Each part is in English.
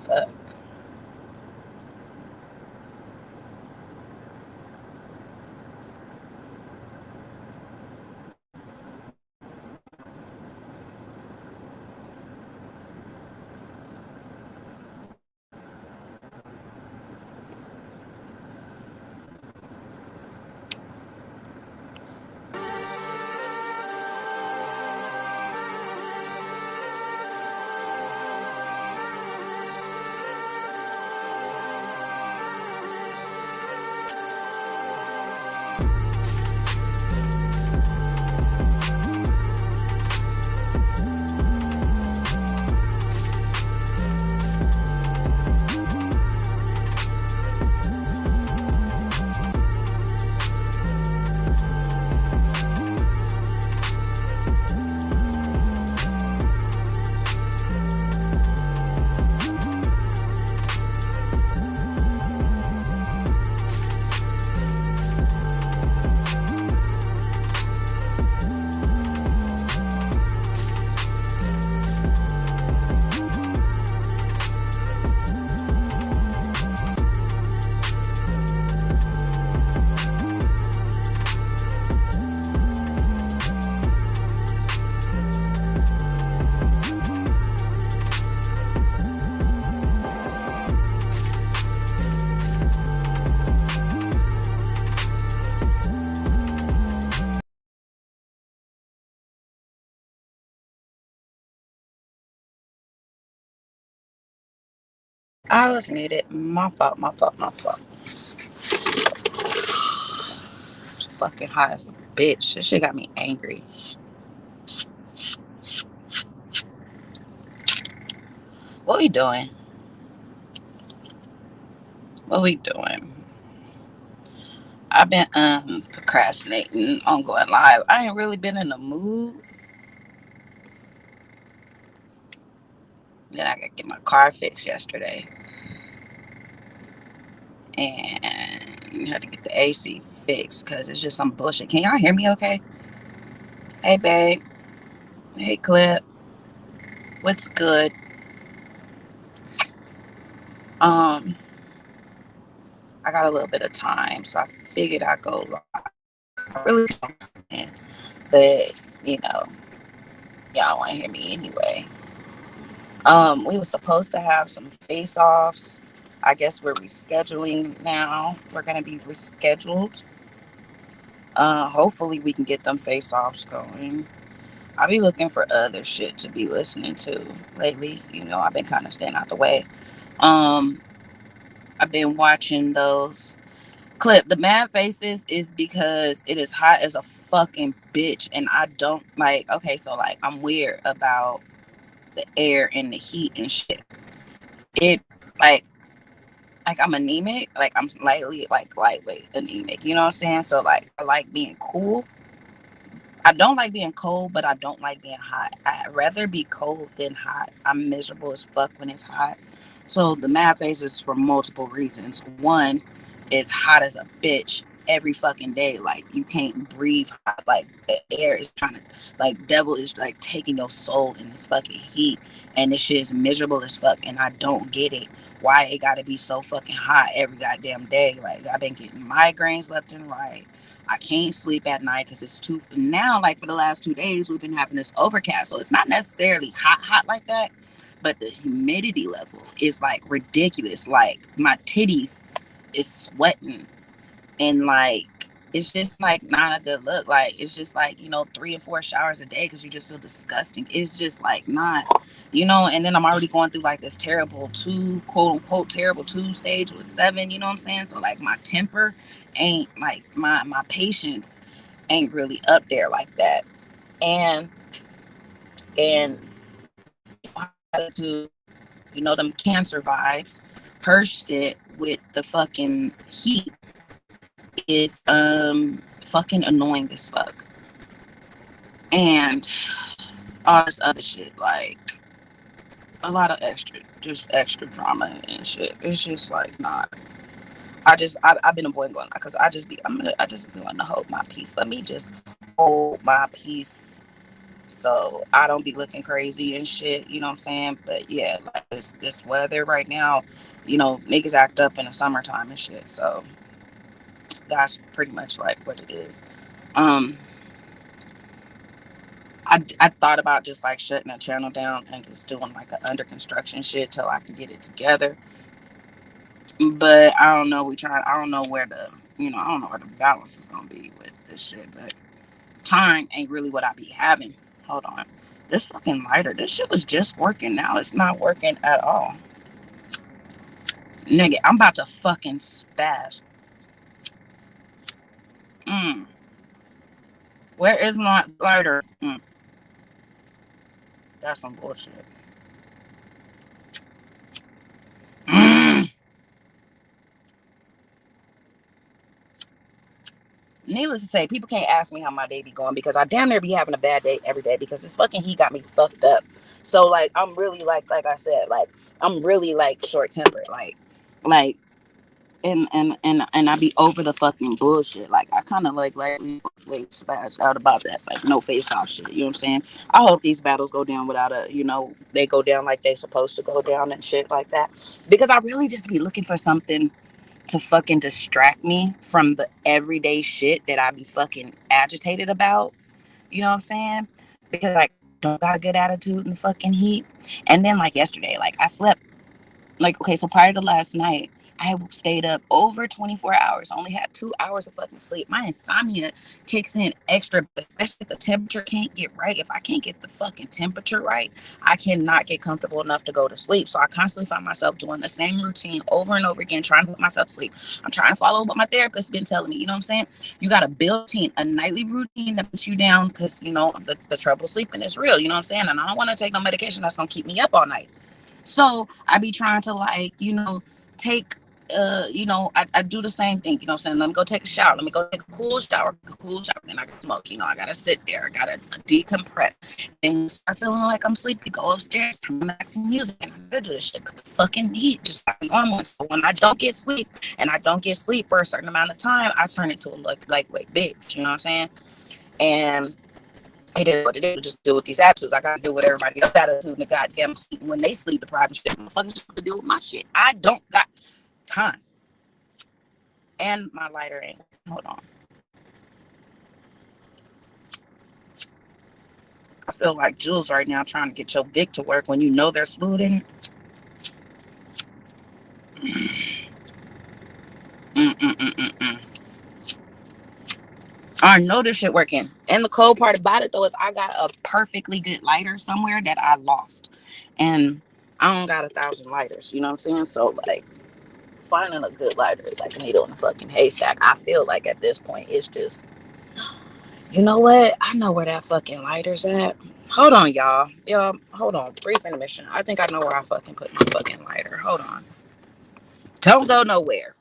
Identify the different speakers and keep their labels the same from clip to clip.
Speaker 1: Fuck. I was muted. My fault, my fault, my fault. It's fucking hot as a bitch. This shit got me angry. What we doing? What we doing? I've been procrastinating on going live. I ain't really been in the mood. Then I gotta get my car fixed yesterday. And had to get the AC fixed because it's just some bullshit. Can y'all hear me okay? Hey babe. Hey Clip. What's good? Um, I got a little bit of time, so I figured I'd go live. I really don't, but you know, y'all want to hear me anyway. We were supposed to have some face-offs. I guess we're rescheduling now. We're gonna be rescheduled. Hopefully we can get them face-offs going. I'll be looking for other shit to be listening to lately. You know, I've been kind of staying out the way. Um, I've been watching those Clip. The mad faces is because it is hot as a fucking bitch, and I don't like. Okay, so like I'm weird about the air and the heat and shit. It like I'm anemic. Like I'm slightly like lightweight anemic. You know what I'm saying? So like I like being cool. I don't like being cold, but I don't like being hot. I'd rather be cold than hot. I'm miserable as fuck when it's hot. So the mad face is for multiple reasons. One, it's hot as a bitch every fucking day. Like you can't breathe hot. Like the air is trying to, like devil is like taking your soul in this fucking heat. And this shit is miserable as fuck. And I don't get it. Why it gotta be so fucking hot every goddamn day. Like I've been getting migraines left and right. I can't sleep at night because it's too now. Like for the last 2 days, we've been having this overcast, so it's not necessarily hot like that, but the humidity level is like ridiculous. Like my titties is sweating, and like it's just like not a good look. Like it's just like 3 and 4 showers a day because you just feel disgusting. It's just like not. And then I'm already going through like this terrible two quote unquote terrible two stage with seven. You know what I'm saying? So like my temper ain't like my patience ain't really up there like that. And and to them cancer vibes, her shit with the fucking heat is fucking annoying as fuck. And all this other shit, like a lot of extra drama and shit. It's just like not. I've been avoiding going because I just be wanting to hold my peace. Let me just hold my peace So I don't be looking crazy and shit, you know what I'm saying? But yeah, like this weather right now, niggas act up in the summertime and shit. So that's pretty much like what it is. Um, I thought about just like shutting the channel down and just doing like a under construction shit till I can get it together. But I don't know. I don't know where I don't know where the balance is gonna be with this shit. But time ain't really what I be having. Hold on. This fucking lighter, this shit was just working. Now it's not working at all. Nigga, I'm about to fucking spaz. Mm. Where is my lighter? That's some bullshit. Mm. Needless to say, people can't ask me how my day be going because I damn near be having a bad day every day because this fucking heat got me fucked up. So like I'm really like I said, like I'm really like short tempered. Like and I be over the fucking bullshit. Like I kind of like spazzed out about that, like no face off shit. You know what I'm saying? I hope these battles go down without they go down like they supposed to go down and shit like that. Because I really just be looking for something to fucking distract me from the everyday shit that I be fucking agitated about. You know what I'm saying? Because like don't got a good attitude in the fucking heat. And then like yesterday, like I slept like okay, so prior to last night, I stayed up over 24 hours, only had 2 hours of fucking sleep. My insomnia kicks in extra, especially if the temperature can't get right. If I can't get the fucking temperature right, I cannot get comfortable enough to go to sleep. So I constantly find myself doing the same routine over and over again, trying to put myself to sleep. I'm trying to follow what my therapist been telling me. You know what I'm saying? You got to build a nightly routine that puts you down because, the trouble sleeping is real. You know what I'm saying? And I don't want to take no medication that's going to keep me up all night. So I be trying to like, take I do the same thing, saying, let me go take a shower, let me go take a cool shower, then I can smoke, I gotta sit there, I gotta decompress. Then start feeling like I'm sleepy, go upstairs, turn my maxing music, and I gotta do this shit. But the fucking heat just like normal. So when I don't get sleep and I don't get sleep for a certain amount of time, I turn into a lightweight bitch, you know what I'm saying? And it is what it is. Just deal with these attitudes. I gotta deal with everybody else's attitude and the goddamn sleep when they sleep deprived and shit. Motherfuckers have to deal with my shit. I don't got time. And my lighter ain't. Hold on. I feel like Jules right now trying to get your dick to work when you know there's fluid in it. Mm-mm-mm-mm-mm. I know this shit working. And the cold part about it though is I got a perfectly good lighter somewhere that I lost. And I don't got 1,000 lighters, you know what I'm saying? So like finding a good lighter is like a needle in a fucking haystack. I feel like at this point it's just, you know what? I know where that fucking lighter's at. Hold on, y'all. Y'all, hold on. Brief intermission. I think I know where I fucking put my fucking lighter. Hold on. Don't go nowhere.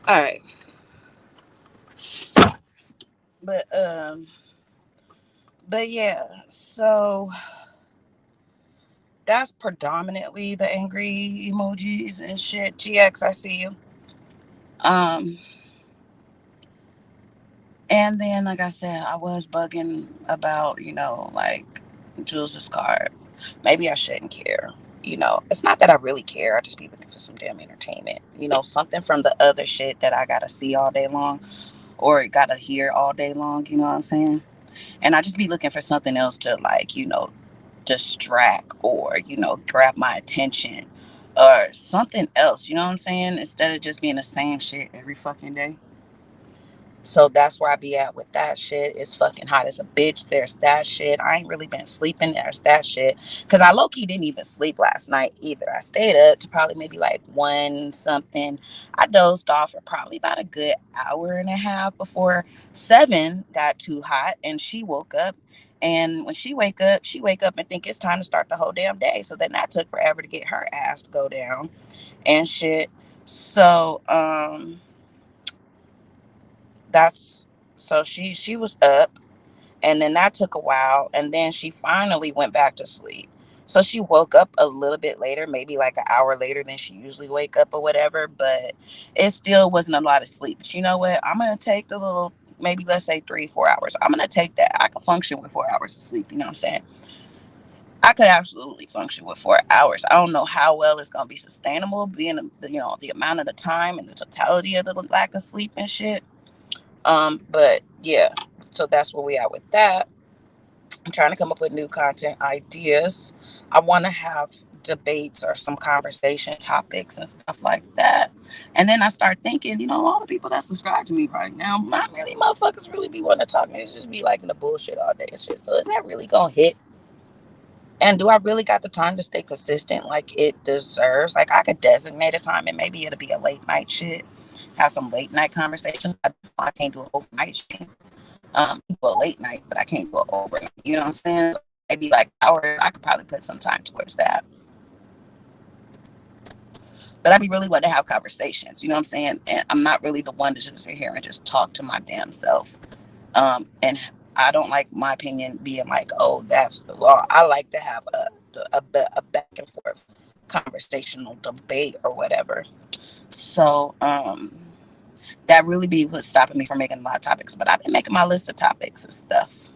Speaker 1: All right, but yeah. So that's predominantly the angry emojis and shit. GX, I see you. Um, and then like I said, I was bugging about like Jules' card. Maybe I shouldn't care. It's not that I really care. I just be looking for some damn entertainment. Something from the other shit that I gotta see all day long or gotta hear all day long. You know what I'm saying? And I just be looking for something else to like distract or grab my attention or something else. You know what I'm saying? Instead of just being the same shit every fucking day. So that's where I be at with that shit. It's fucking hot as a bitch. There's that shit. I ain't really been sleeping. There's that shit. Cause I low key didn't even sleep last night either. I stayed up to probably maybe like one something. I dozed off for probably about a good hour and a half before 7 got too hot and she woke up. And when she wake up and think it's time to start the whole damn day. So then that took forever to get her ass to go down and shit. So that's so she was up and then that took a while and then she finally went back to sleep. So she woke up a little bit later, maybe like an hour later than she usually wake up or whatever, but it still wasn't a lot of sleep. But you know what, I'm gonna take the little, maybe let's say 3-4 hours. I'm gonna take that. I can function with 4 hours of sleep. You know what I'm saying? I could absolutely function with 4 hours. I don't know how well it's gonna be sustainable being the amount of the time and the totality of the lack of sleep and shit. But yeah, so that's where we are with that. I'm trying to come up with new content ideas. I want to have debates or some conversation topics and stuff like that. And then I start thinking, all the people that subscribe to me right now, not many motherfuckers really be wanting to talk to me. It's just be liking the bullshit all day and shit. So is that really gonna hit? And do I really got the time to stay consistent like it deserves? Like I could designate a time and maybe it'll be a late night shit. Have some late night conversations. I can't do an overnight shit. Do a late night, but I can't go overnight. You know what I'm saying? Maybe like hour. I could probably put some time towards that. But I'd be really wanting to have conversations. You know what I'm saying? And I'm not really the one to just sit here and just talk to my damn self. And I don't like my opinion being like, oh, that's the law. I like to have a back and forth conversational debate or whatever. So that really be what's stopping me from making a lot of topics. But I've been making my list of topics and stuff.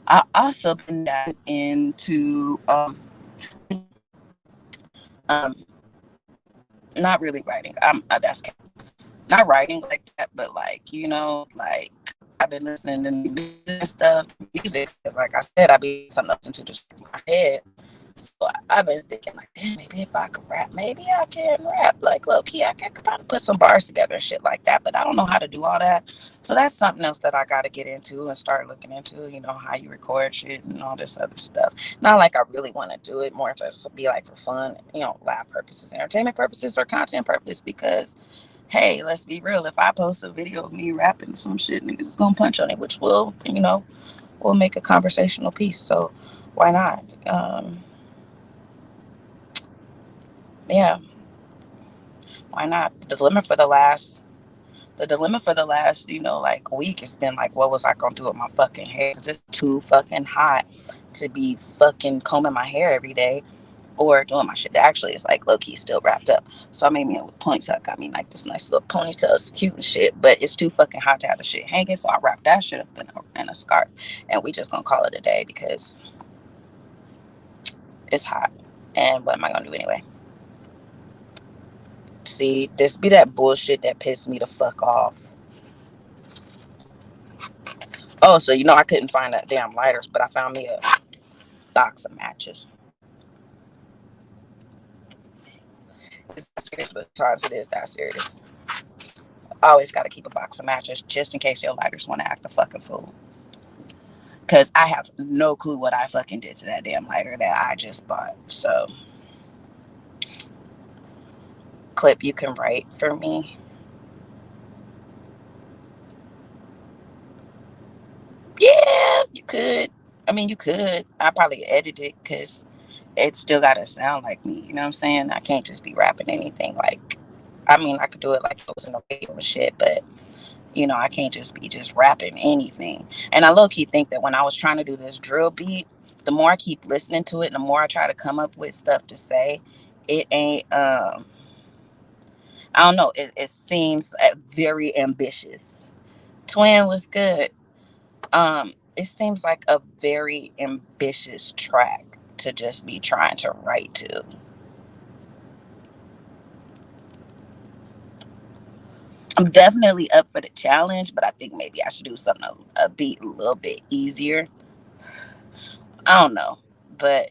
Speaker 1: I also been diving into um not really writing. That's not writing like that, but like like I've been listening to music and stuff. Music, like I said, I've been something else into just my head. So I've been thinking like, damn, maybe if I could rap, maybe I can rap. Like low key, I could probably put some bars together and shit like that. But I don't know how to do all that. So that's something else that I got to get into and start looking into. How you record shit and all this other stuff. Not like I really want to do it, more just to be like for fun, laugh purposes, entertainment purposes, or content purpose. Because hey, let's be real. If I post a video of me rapping some shit, niggas is gonna punch on it, which will make a conversational piece. So why not? Yeah, why not? The dilemma for the last, like week has been like, what was I gonna do with my fucking hair? Because it's too fucking hot to be fucking combing my hair every day or doing my shit. Actually, it's like low key still wrapped up. So I made me a ponytail. Got me like this nice little ponytail. It's cute and shit, but it's too fucking hot to have the shit hanging. So I wrapped that shit up in a scarf, and we just gonna call it a day because it's hot. And what am I gonna do anyway? See, this be that bullshit that pissed me the fuck off. Oh, so I couldn't find that damn lighters, but I found me a box of matches. It's not serious, but times it is that serious. I always got to keep a box of matches just in case your lighters want to act a fucking fool. Because I have no clue what I fucking did to that damn lighter that I just bought. So, Clip, you can write for me. Yeah, you could. I mean, you could. I probably edit it because it still got to sound like me. You know what I'm saying? I can't just be rapping anything like I mean, I could do it like it was in the radio and shit, but I can't just be just rapping anything. And I low key think that when I was trying to do this drill beat, the more I keep listening to it, and the more I try to come up with stuff to say, it ain't. I don't know. It seems very ambitious. Twin was good. It seems like a very ambitious track to just be trying to write to. I'm definitely up for the challenge, but I think maybe I should do something a beat a little bit easier. I don't know, but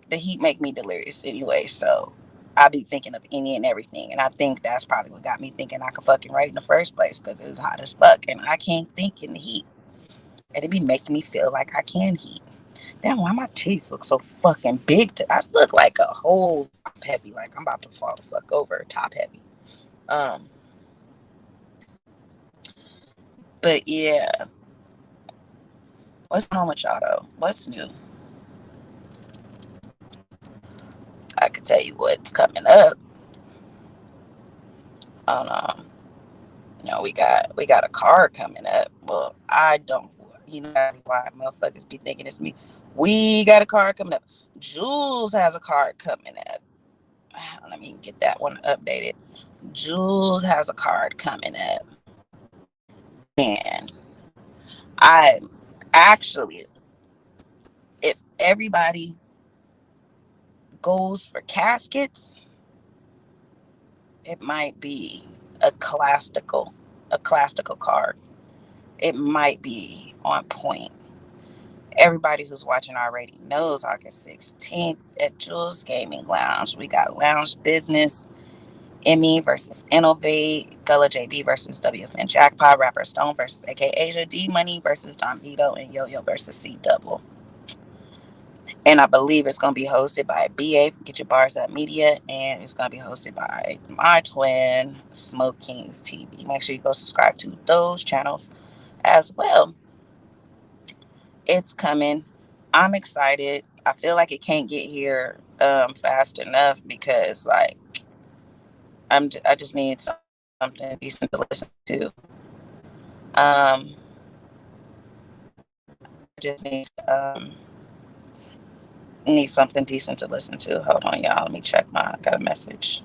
Speaker 1: the heat make me delirious anyway, so I be thinking of any and everything, and I think that's probably what got me thinking I could fucking write in the first place because it was hot as fuck, and I can't think in the heat, and it be making me feel like I can heat. Damn, why my teeth look so fucking big? I look like a whole top heavy, like I'm about to fall the fuck over, top heavy. Um, but yeah, what's going on with y'all though? What's new? I could tell you what's coming up. On we got a card coming up. Well, I don't. Why motherfuckers be thinking it's me. We got a card coming up. Jules has a card coming up. Let me get that one updated. Jules has a card coming up, and I actually, if everybody goes for caskets, it might be a classical card. It might be on point. Everybody who's watching already knows August 16th at Jules Gaming Lounge. We got Lounge Business, Emmy versus Innovate, Gullah JB versus WFN Jackpot, Rapper Stone versus AK Asia, D Money versus Don Vito, and Yo Yo versus C Double. And I believe it's going to be hosted by BA, Get Your Bars Up Media, and it's going to be hosted by my twin, Smoke Kings TV. Make sure you go subscribe to those channels as well. It's coming. I'm excited. I feel like it can't get here fast enough because like I just need something decent to listen to. I just need something decent to listen to. Hold on, y'all. Let me check I got a message.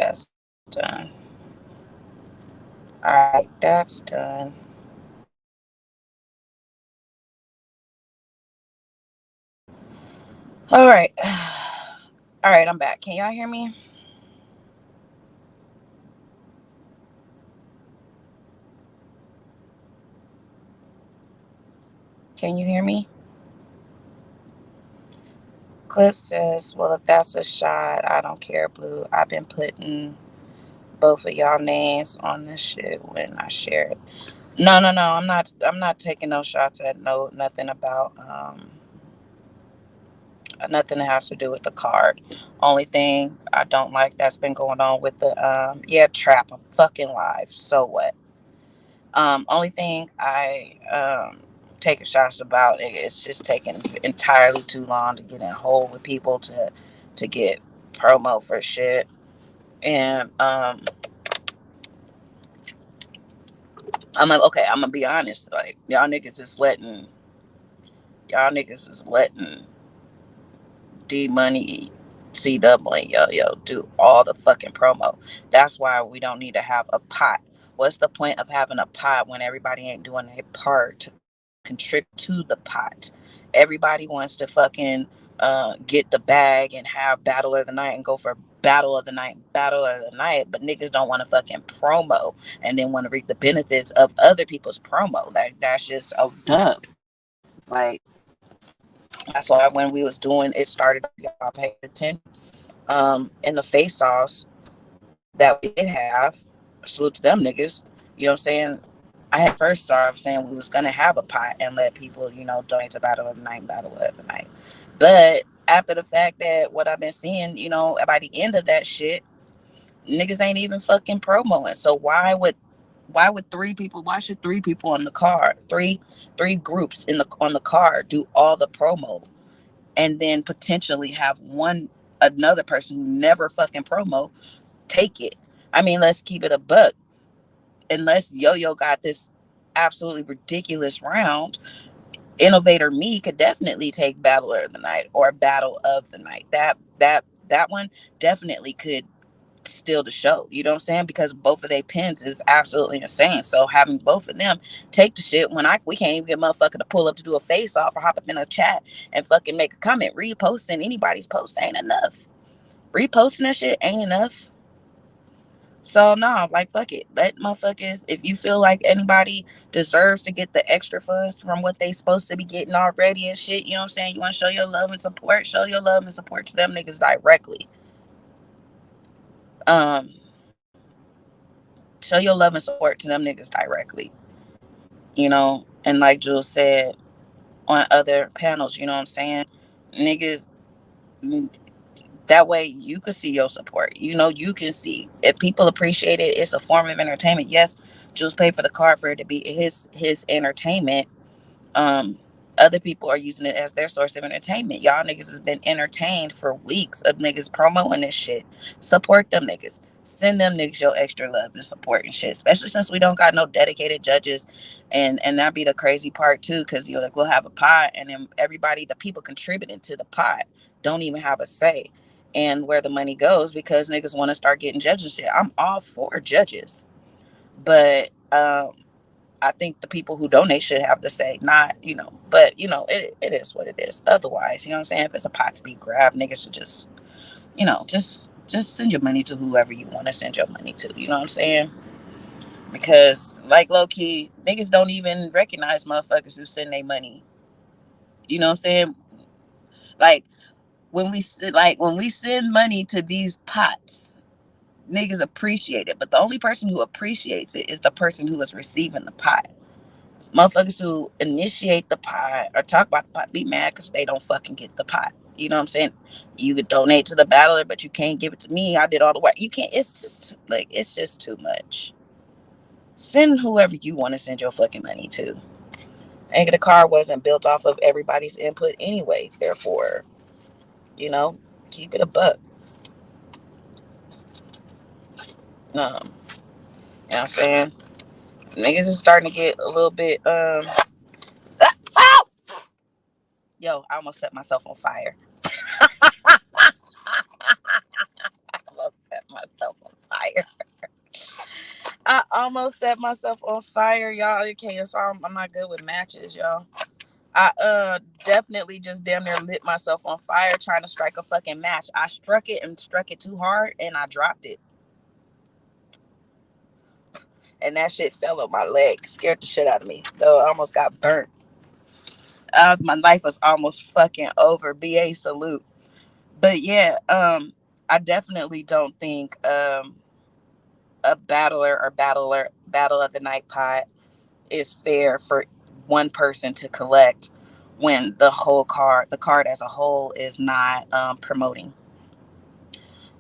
Speaker 1: that's done. Alright, that's done. Alright. Alright, I'm back. Can y'all hear me? Can you hear me? Clip says, well, if that's a shot, I don't care, Blue. I've been putting both of y'all names on this shit when I share it. No, no, no. I'm not taking no shots at nothing about nothing that has to do with the card. Only thing I don't like that's been going on with the yeah, trap. I'm fucking live. So what? Only thing I taking shots about it's just taking entirely too long to get in hole with people to get promo for shit. And I'm like, okay, I'm gonna be honest. Like y'all niggas is letting D Money, C Double, and Yo do all the fucking promo. That's why we don't need to have a pot. What's the point of having a pot when everybody ain't doing their part to contribute to the pot? Everybody wants to fucking get the bag and have battle of the night and go for battle of the night, but niggas don't want to fucking promo and then want to reap the benefits of other people's promo. That's just a dub. Like that's why when we was doing it started, y'all paid attention. In the face offs that we did have, salute to them niggas. You know what I'm saying? I had first started saying we was gonna have a pot and let people, donate to Battle of the Night, Battle of the Night. But after the fact that what I've been seeing, by the end of that shit, niggas ain't even fucking promoing. So why would three people? Why should three people on the card, three groups on the card do all the promo, and then potentially have another person who never fucking promo take it? I mean, let's keep it a buck. Unless Yo got this absolutely ridiculous round, Innovator Me could definitely take Battle of the Night or Battle of the Night. That one definitely could steal the show. You know what I'm saying? Because both of their pins is absolutely insane. So having both of them take the shit when we can't even get a motherfucker to pull up to do a face off or hop up in a chat and fucking make a comment. Reposting anybody's post ain't enough. Reposting that shit ain't enough. So no, like fuck it. Let motherfuckers, if you feel like anybody deserves to get the extra funds from what they supposed to be getting already and shit, you know what I'm saying? You want to show your love and support, show your love and support to them niggas directly. Um, show your love and support to them niggas directly. And like Jules said on other panels, you know what I'm saying? Niggas, that way you can see your support. You can see if people appreciate it. It's a form of entertainment. Yes, Jules paid for the card for it to be his entertainment. um Other people are using it as their source of entertainment. Y'all niggas has been entertained for weeks of niggas promoting this shit. Support them niggas. Send them niggas your extra love and support and shit, especially since we don't got no dedicated judges. And that be the crazy part too, because you're like, we'll have a pot and then everybody, the people contributing to the pot, don't even have a say and where the money goes, because niggas want to start getting judges shit. I'm all for judges, but I think the people who donate should have the say, not, but it is what it is. Otherwise, you know what I'm saying? If it's a pot to be grabbed, niggas should just send your money to whoever you want to send your money to. You know what I'm saying? Because like low key, niggas don't even recognize motherfuckers who send their money. You know what I'm saying? Like when we send money to these pots, niggas appreciate it. But the only person who appreciates it is the person who is receiving the pot. Motherfuckers who initiate the pot or talk about the pot be mad because they don't fucking get the pot. You know what I'm saying? You could donate to the battler, but you can't give it to me. I did all the work. You can't. It's just too much. Send whoever you want to send your fucking money to. And the car wasn't built off of everybody's input anyway. Therefore, you know, keep it a buck. You know what I'm saying? Niggas is starting to get a little bit yo, I almost set myself on fire. I almost set myself on almost set myself on fire, y'all. You can't. So I'm not good with matches, y'all. I definitely just damn near lit myself on fire trying to strike a fucking match. I struck it and struck it too hard and I dropped it. And that shit fell on my leg. Scared the shit out of me. Though I almost got burnt. My life was almost fucking over. BA salute. But yeah, I definitely don't think a battle of the night pot is fair for one person to collect when the card as a whole is not promoting.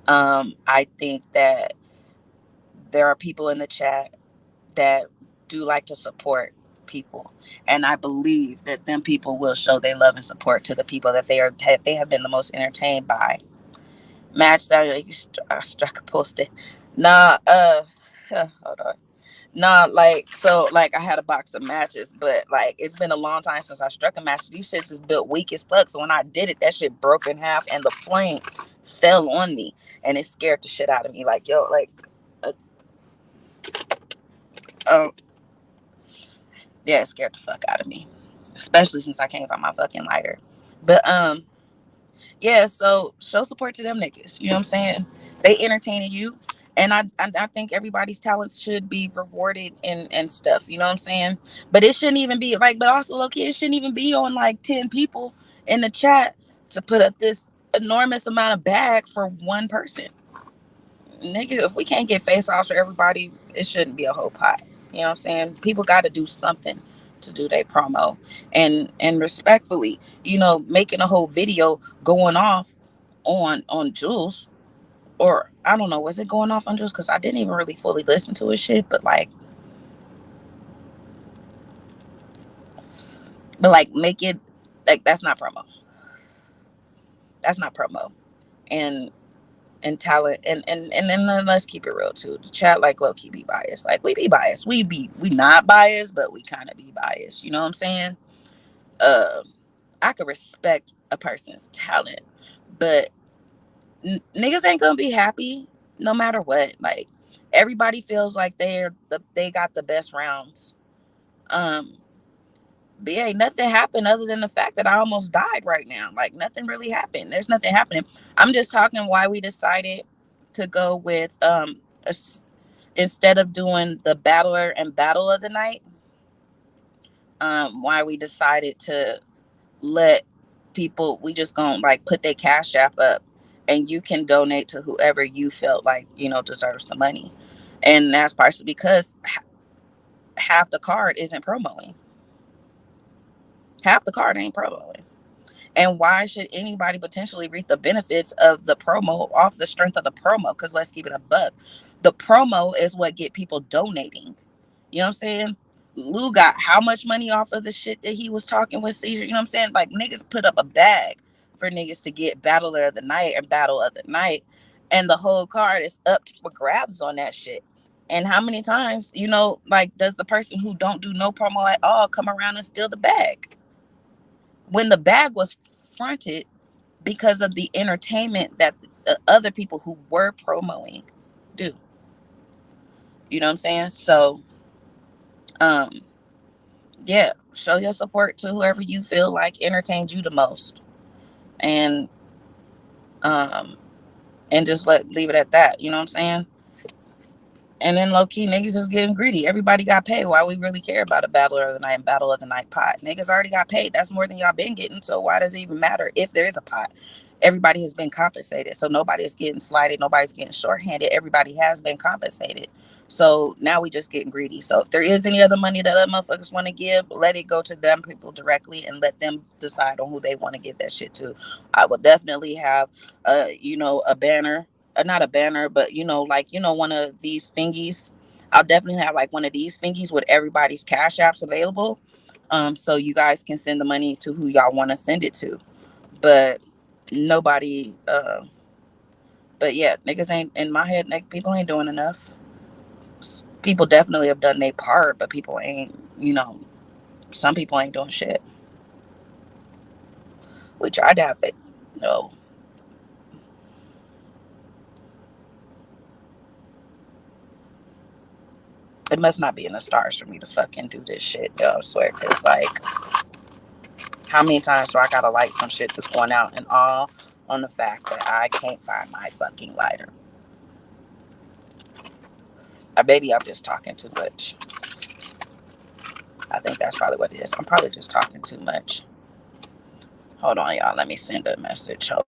Speaker 1: I think that there are people in the chat that do like to support people, and I believe that them people will show their love and support to the people that they have been the most entertained by. Match sound like I struck a post it. Nah, hold on. Nah, like I had a box of matches, but like it's been a long time since I struck a match. These shits is built weak as fuck. So when I did it, that shit broke in half and the flame fell on me and it scared the shit out of me. Like, yo, like uh, oh yeah, it scared the fuck out of me. Especially since I can't find my fucking lighter. But yeah, so show support to them niggas. You know what I'm saying? They entertaining you. And I think everybody's talents should be rewarded and stuff. You know what I'm saying? But it shouldn't even be like, but also low key, it shouldn't even be on like 10 people in the chat to put up this enormous amount of bag for one person. Nigga, if we can't get face offs for everybody, it shouldn't be a whole pot. You know what I'm saying? People got to do something to do their promo, and respectfully, making a whole video going off on Jules, or I don't know, was it going off on Jules? Because I didn't even really fully listen to his shit, but like make it like that's not promo. That's not promo. And talent and then let's keep it real too. The chat like low key be biased. Like we be biased. We not biased, but we kind of be biased. You know what I'm saying? Uh, I could respect a person's talent, but niggas ain't gonna be happy no matter what. Like everybody feels like they got the best rounds. Um, but yeah, nothing happened other than the fact that I almost died right now. Like nothing really happened. There's nothing happening. I'm just talking why we decided to go with instead of doing the battler and battle of the night, why we decided to let people, we just gonna like put their cash app up and you can donate to whoever you felt like deserves the money. And that's partially because half the card isn't promoing. Half the card ain't promoing. And why should anybody potentially reap the benefits of the promo off the strength of the promo? Because let's keep it a buck. The promo is what get people donating. You know what I'm saying? Lou got how much money off of the shit that he was talking with Caesar? You know what I'm saying? Like niggas put up a bag for niggas to get Battler of the Night and Battle of the Night. And the whole card is up for grabs on that shit. And how many times, like does the person who don't do no promo at all come around and steal the bag? When the bag was fronted because of the entertainment that the other people who were promoting do. You know what I'm saying? So, um, yeah, show your support to whoever you feel like entertained you the most, and um, and just leave it at that. You know what I'm saying? And then low key niggas is getting greedy. Everybody got paid. Why we really care about a battle of the night and battle of the night pot? Niggas already got paid. That's more than y'all been getting. So why does it even matter if there is a pot? Everybody has been compensated. So nobody is getting slighted. Nobody's getting shorthanded. Everybody has been compensated. So now we just getting greedy. So if there is any other money that other motherfuckers want to give, let it go to them people directly and let them decide on who they want to give that shit to. I will definitely have a banner, not a banner, but one of these thingies. I'll definitely have like one of these thingies with everybody's cash apps available, so you guys can send the money to who y'all want to send it to. But nobody, but yeah, niggas ain't in my head. People ain't doing enough. People definitely have done their part, but people ain't. Some people ain't doing shit. We tried to have it. No. It must not be in the stars for me to fucking do this shit, yo. I swear, cause like, how many times do I gotta light some shit that's going out, and all on the fact that I can't find my fucking lighter? Or maybe I'm just talking too much. I think that's probably what it is. I'm probably just talking too much. Hold on, y'all. Let me send a message. Hold.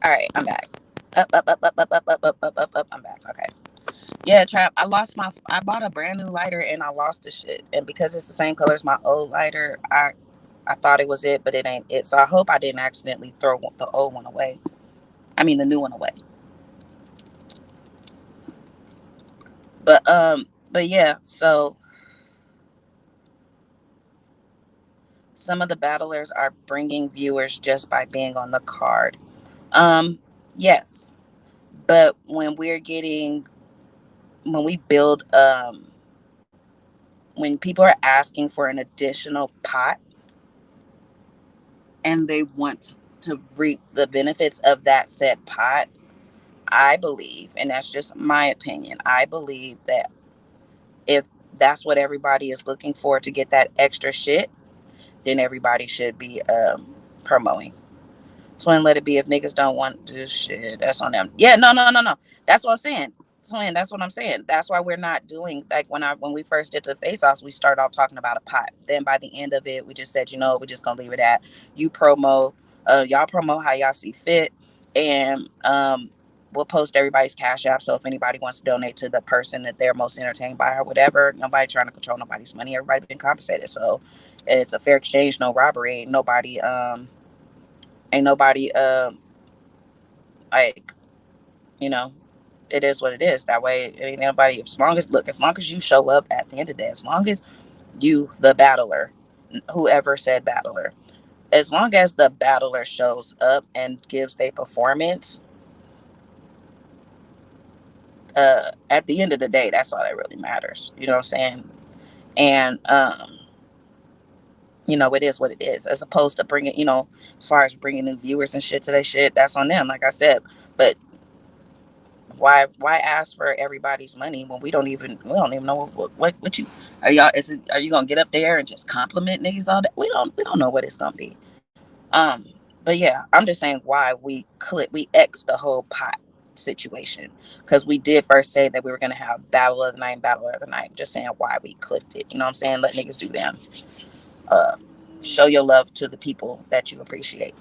Speaker 1: All right, I'm back. Up, up, up, up, up, up, up, up, up, up, up. I'm back. Okay. Yeah, Trap. I bought a brand new lighter and I lost the shit. And because it's the same color as my old lighter, I thought it was it, but it ain't it. So I hope I didn't accidentally throw the old one away. I mean, the new one away. But yeah. So some of the battlers are bringing viewers just by being on the card. Um, yes, but when we build when people are asking for an additional pot and they want to reap the benefits of that said pot, I believe, and that's just my opinion, I believe that if that's what everybody is looking for to get that extra shit, then everybody should be promoting. Twin, let it be. If niggas don't want to do shit, that's on them. Yeah, no. That's what I'm saying. Twin, that's what I'm saying. That's why we're not doing like when we first did the face offs, we started off talking about a pot. Then by the end of it, we just said, we're just gonna leave it at you promo, y'all promo how y'all see fit, and we'll post everybody's cash app. So if anybody wants to donate to the person that they're most entertained by or whatever, nobody trying to control nobody's money. Everybody been compensated, so it's a fair exchange, no robbery. Ain't nobody like, you know, it is what it is. That way, ain't nobody. As long as you show up at the end of the day, as long as you, the battler, whoever said battler, as long as the battler shows up and gives their performance, at the end of the day, that's all that really matters. You know what I'm saying? And it is what it is. As opposed to bringing, as far as bringing new viewers and shit to their shit, that's on them. Like I said, but why ask for everybody's money when we don't even know what you are you gonna get up there and just compliment niggas all day? We don't know what it's gonna be. But yeah, I'm just saying why we X the whole pot situation, because we did first say that we were gonna have battle of the night and battle of the night. Just saying why we clicked it. You know what I'm saying? Let niggas do them. uh Show your love to the people that you appreciate.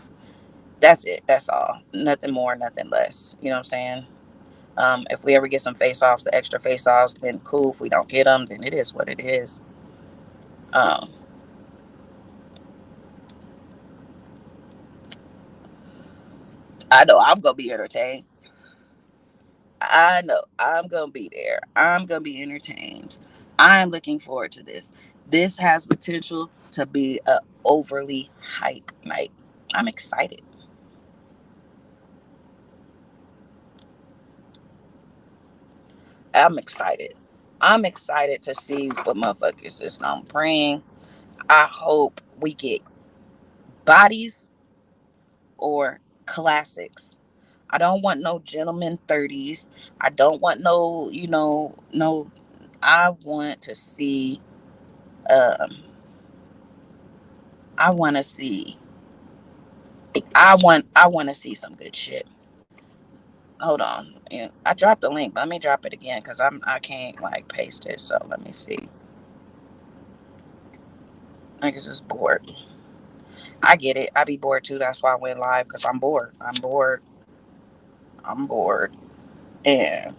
Speaker 1: That's it. That's all. Nothing more, nothing less. You know what I'm saying? If we ever get some face offs, the extra face offs, then cool. If we don't get them, then it is what it is. Um, I know I'm gonna be entertained. I know I'm gonna be there. I'm gonna be entertained. I'm looking forward to this. This has potential to be a overly hype night. I'm excited. I'm excited. I'm excited to see what motherfuckers is gonna bring. I hope we get bodies or classics. I don't want no gentleman 30s. I don't want no. I want to see. Um, I want to see. I want to see some good shit. Hold on. Yeah, I dropped the link, but let me drop it again because I can't like paste it. So let me see. I guess it's bored. I get it. I be bored too. That's why I went live because I'm bored. I'm bored. I'm bored. And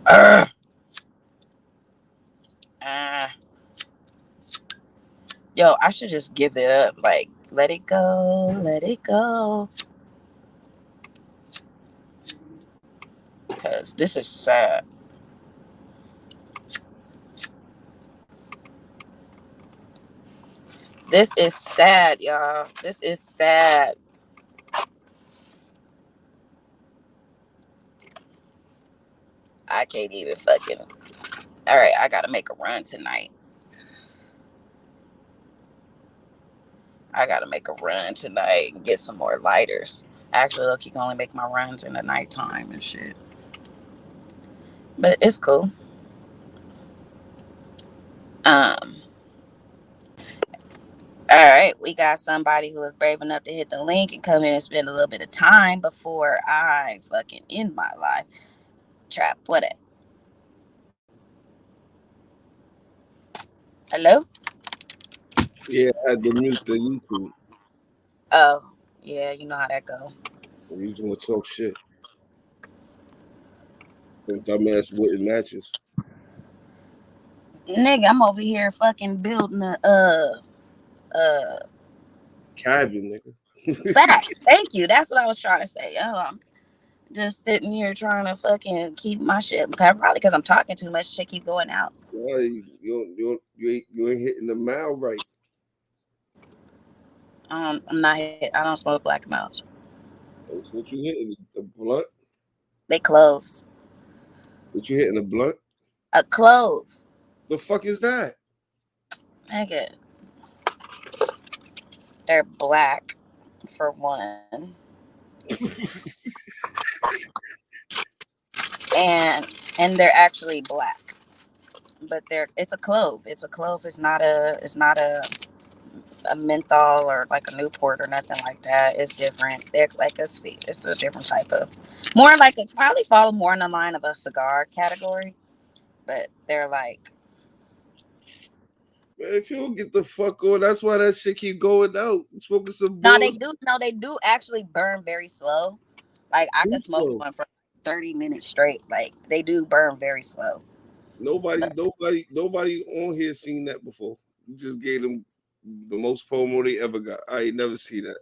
Speaker 1: uh, uh, yo, I should just give it up. Like, let it go, let it go. Because this is sad. This is sad, y'all. This is sad. can't even fucking. All right, I gotta make a run tonight. And get some more lighters. Actually, look, you can only make my runs in the nighttime and shit. But it's cool. Um, all right, we got somebody who is brave enough to hit the link and come in and spend a little bit of time before I fucking end my life. Trap, what it? Hello?
Speaker 2: Yeah, I had to mute the YouTube.
Speaker 1: Oh, yeah, you know how that go.
Speaker 2: You just want to talk shit. And dumbass wooden matches.
Speaker 1: Nigga, I'm over here fucking building a uh
Speaker 2: Cabin, nigga.
Speaker 1: facts. Thank you. That's what I was trying to say. Just sitting here trying to fucking keep my shit. Probably because I'm talking too much. Shit keep going out.
Speaker 2: Why you ain't hitting the mile right.
Speaker 1: I'm not. I don't smoke Black Mounts.
Speaker 2: That's what you hitting the blunt.
Speaker 1: They cloves.
Speaker 2: What you hitting the blunt?
Speaker 1: A clove,
Speaker 2: The fuck is that?
Speaker 1: nigga. They're black, for one, and they're actually black. But it's a clove. It's a clove. It's not a menthol or like a Newport or nothing like that. It's different. They're like a seed. It's a different type of, more like a, probably fall more in the line of a cigar category, but they're like,
Speaker 2: Man, if you don't get the fuck on, that's why that shit keep going out. You smoking some
Speaker 1: no,
Speaker 2: bullshit.
Speaker 1: they do actually burn very slow. Like I
Speaker 2: Too
Speaker 1: could smoke
Speaker 2: slow.
Speaker 1: one for 30 minutes straight. Like they do burn very slow.
Speaker 2: Nobody,
Speaker 1: But
Speaker 2: nobody, nobody on here seen that before. You just gave them the most promo they ever got. I ain't never see that.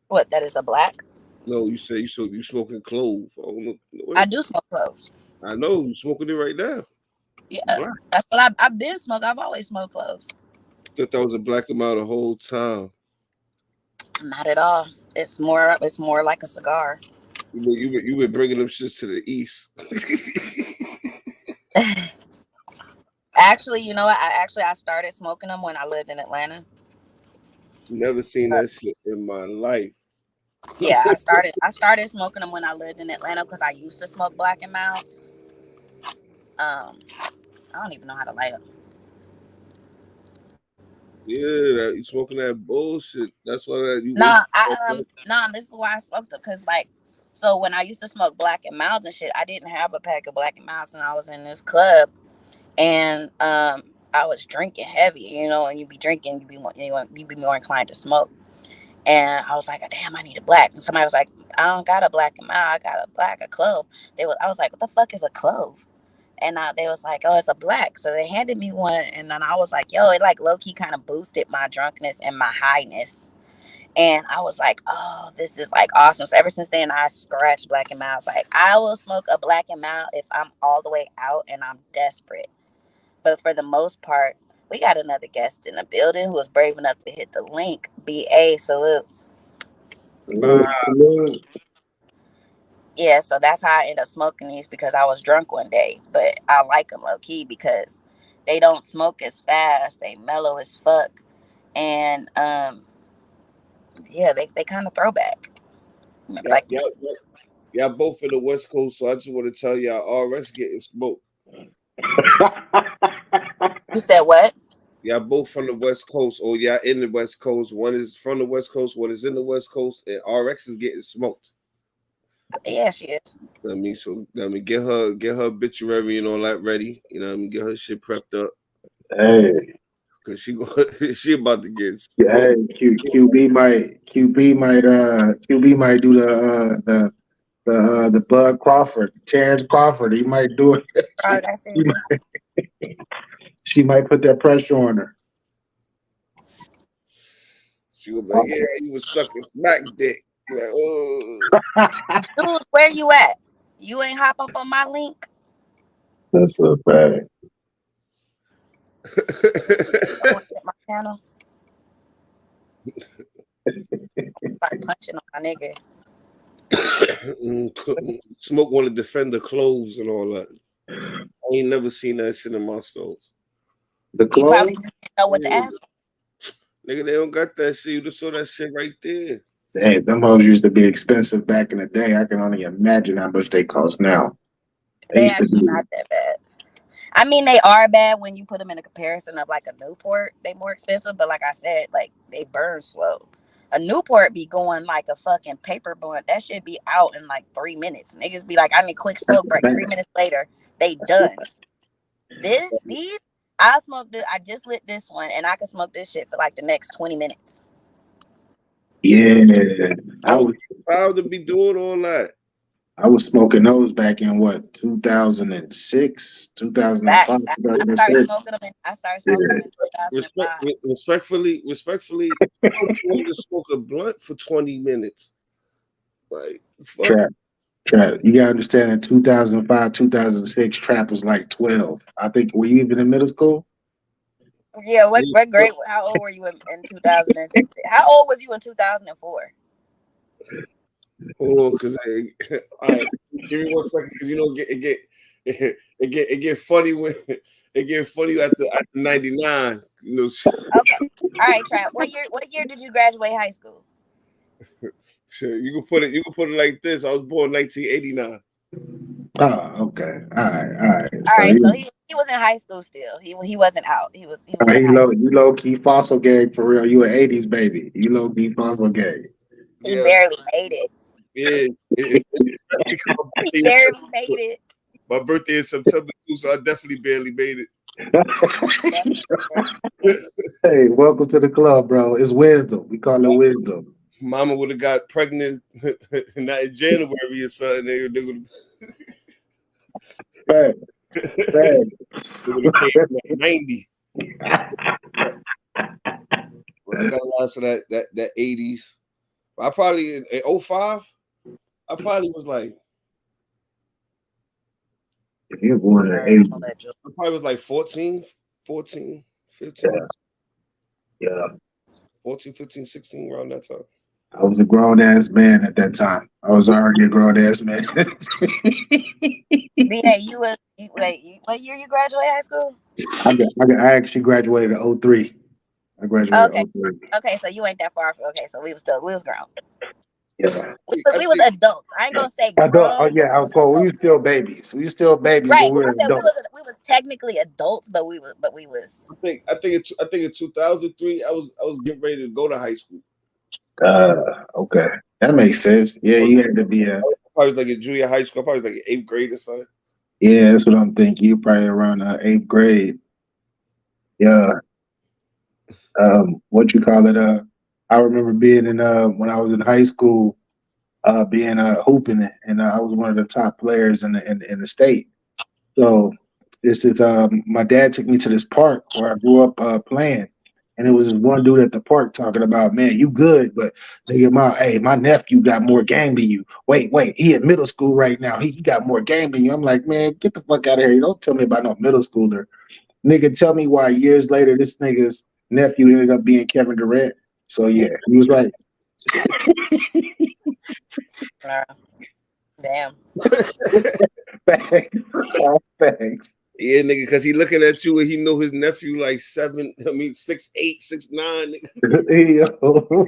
Speaker 1: what? That is a black.
Speaker 2: No, you say you smoking clove. I don't know.
Speaker 1: I
Speaker 2: What?
Speaker 1: do smoke cloves.
Speaker 2: I know you smoking it right now.
Speaker 1: Yeah,
Speaker 2: Black.
Speaker 1: that's what I've been smoking. I've always smoked cloves.
Speaker 2: Thought that was a black amount the whole time.
Speaker 1: Not at all. It's more. It's more like a cigar.
Speaker 2: You been bringing them shits to the east.
Speaker 1: Actually, you know what? I started smoking them when I lived in Atlanta.
Speaker 2: Never seen
Speaker 1: Uh,
Speaker 2: that shit in my life.
Speaker 1: yeah, I started smoking them when I lived in Atlanta because I used to smoke Black and Mounts. I don't even know how to light them.
Speaker 2: Yeah, you smoking that bullshit. That's why that you
Speaker 1: Nah,
Speaker 2: waste.
Speaker 1: this is why I smoked them because like, so when I used to smoke Black and Mounts and shit, I didn't have a pack of Black and Mounts, and I was in this club, and I was drinking heavy, and you be drinking, you be more inclined to smoke. And I was like, damn, I need a black. And somebody was like, I don't got a Black and Mild, I got a clove. I was like, what the fuck is a clove? And they was like, oh, it's a black. So they handed me one, and then I was like, yo, it like low key kind of boosted my drunkenness and my highness. And I was like, oh, this is like awesome. So ever since then, I scratched Black and Mild. I was like, I will smoke a Black and Mild if I'm all the way out and I'm desperate. But for the most part, we got another guest in the building who was brave enough to hit the link. BA, salute.
Speaker 3: Salute, salute.
Speaker 1: Yeah, so that's how I end up smoking these because I was drunk one day. But I like them low key because they don't smoke as fast. They mellow as fuck. And yeah, they kind of throwback.
Speaker 2: Yeah,
Speaker 1: Like,
Speaker 2: yeah, yeah. Both in the West Coast, so I just want to tell y'all, RS getting smoked.
Speaker 1: you said what?
Speaker 2: Y'all both from the West Coast, or y'all in the West Coast. One is from the West Coast, one is in the West Coast, and RX is getting smoked.
Speaker 1: Yeah, she is.
Speaker 2: Get her obituary and all that ready. You know, what I mean, get her shit prepped up
Speaker 3: Hey,
Speaker 2: because she about to get
Speaker 3: hey,
Speaker 2: smoked.
Speaker 3: QB might do the Bud Crawford, Terrence Crawford. He might do it.
Speaker 1: Oh, that's
Speaker 3: She
Speaker 1: it.
Speaker 3: might, she might put that pressure on her.
Speaker 2: She gonna be like, yeah, you was sucking smack dick. Like, oh.
Speaker 1: Dude, where you at? You ain't hop up on my link?
Speaker 3: That's a fact.
Speaker 1: Oh, hit my channel. Start punching on my nigga.
Speaker 2: Smoke want to defend the clothes and all that. I ain't never seen that shit in my stores.
Speaker 3: The
Speaker 1: You probably
Speaker 3: clothes?
Speaker 1: just didn't know what to
Speaker 2: Yeah.
Speaker 1: ask
Speaker 2: Nigga, they don't got that shit. You just saw that shit right there.
Speaker 3: Hey, them hoes used to be expensive back in the day. I can only imagine how much they cost now.
Speaker 1: for.
Speaker 3: They
Speaker 1: They
Speaker 3: used to
Speaker 1: actually
Speaker 3: be.
Speaker 1: not that bad. I mean, they are bad when you put them in a comparison of like a Newport. They more expensive, but like I said, like they burn slow. A Newport be going like a fucking paper blunt. That shit be out in like 3 minutes. Niggas be like, I need quick
Speaker 3: That's
Speaker 1: smoke
Speaker 3: not
Speaker 1: break.
Speaker 3: bad.
Speaker 1: 3 minutes later, they
Speaker 3: That's not
Speaker 1: done. These, I smoked this. I just lit this one, and I can smoke this shit for like the next 20 minutes.
Speaker 3: Yeah, I
Speaker 2: How
Speaker 3: was
Speaker 2: proud to be doing all that.
Speaker 3: I was smoking those back in what 2006, 2005,
Speaker 1: Facts. I started
Speaker 3: 2006.
Speaker 1: smoking them. I started
Speaker 3: Yeah,
Speaker 1: smoking them in 2005.
Speaker 2: Respectfully, how would you want to smoke a blunt for 20 minutes? Like, fuck.
Speaker 3: trap, trap. You gotta understand in 2005, 2006, trap was like 12. I think were you even in middle school?
Speaker 1: Yeah, what grade? How old were you in 2000? How old was you in 2004?
Speaker 2: Hold on, because all right, give me 1 second, because you know it get funny when it get funny at the 99. You know,
Speaker 1: Okay, all right, Trap. What year did you graduate high school?
Speaker 2: shit, you can put it like this. I was born 1989.
Speaker 3: Oh, okay. All right, all right.
Speaker 1: All
Speaker 3: So
Speaker 1: right, so he was in high school still. He wasn't out. He was in high.
Speaker 3: you low key fossil gang for real. You an 80s baby. You low key fossil gang.
Speaker 1: He
Speaker 2: Yeah,
Speaker 1: barely made it.
Speaker 2: yeah. Because
Speaker 1: He barely made it.
Speaker 2: my birthday is September 2, so I definitely barely made it.
Speaker 3: Hey, welcome to the club, bro. It's wisdom. We call it wisdom.
Speaker 2: Mama would have got pregnant not in January or something. They
Speaker 3: Right, right.
Speaker 2: would have came at 90. Well, I got a lot of that 80s. I probably in 05, I probably was like
Speaker 3: You're born
Speaker 1: All
Speaker 3: in
Speaker 1: right, I'm gonna
Speaker 3: the
Speaker 1: let you.
Speaker 2: I probably was like 14, 15,
Speaker 3: 80s. Yeah.
Speaker 2: 14, 15, 16 around that time.
Speaker 3: I was a grown ass man at that time. I was already a grown ass man.
Speaker 1: BA, what year you graduate high school?
Speaker 3: I actually graduated in '03. I graduated
Speaker 1: Okay,
Speaker 3: in '03.
Speaker 1: okay, so you ain't that far. Okay, so we was grown.
Speaker 3: Yeah.
Speaker 2: I
Speaker 1: We was
Speaker 2: think
Speaker 1: adults. I ain't gonna say
Speaker 3: I thought, oh
Speaker 1: grown, but
Speaker 3: yeah,
Speaker 1: we
Speaker 3: of
Speaker 1: was
Speaker 3: course, we were
Speaker 1: adults.
Speaker 3: still babies. We were still babies, but
Speaker 1: Right.
Speaker 3: we
Speaker 1: I
Speaker 3: were
Speaker 1: said
Speaker 3: adults.
Speaker 1: we was technically adults, but we was.
Speaker 2: I think in 2003 I was getting ready to go to high school.
Speaker 3: Okay. That makes sense. Yeah,
Speaker 2: I was,
Speaker 3: you had to be a,
Speaker 2: I was like in junior high school. I probably was like in 8th grade or something.
Speaker 3: yeah, that's what I'm thinking. You probably around eighth grade. Yeah. What you call it? I remember being in when I was in high school, being hooping, and I was one of the top players in the state. So this is my dad took me to this park where I grew up playing, and it was this one dude at the park talking about, man, you good, but nigga, my nephew got more game than you. Wait, he in middle school right now. He got more game than you. I'm like, man, get the fuck out of here. You don't tell me about no middle schooler. Nigga, tell me why years later this nigga's nephew ended up being Kevin Durant. So yeah, he was right.
Speaker 1: Damn.
Speaker 3: Thanks. Thanks.
Speaker 2: Yeah, nigga, because he looking at you and he know his nephew like 6'8", 6'9".
Speaker 3: Yo.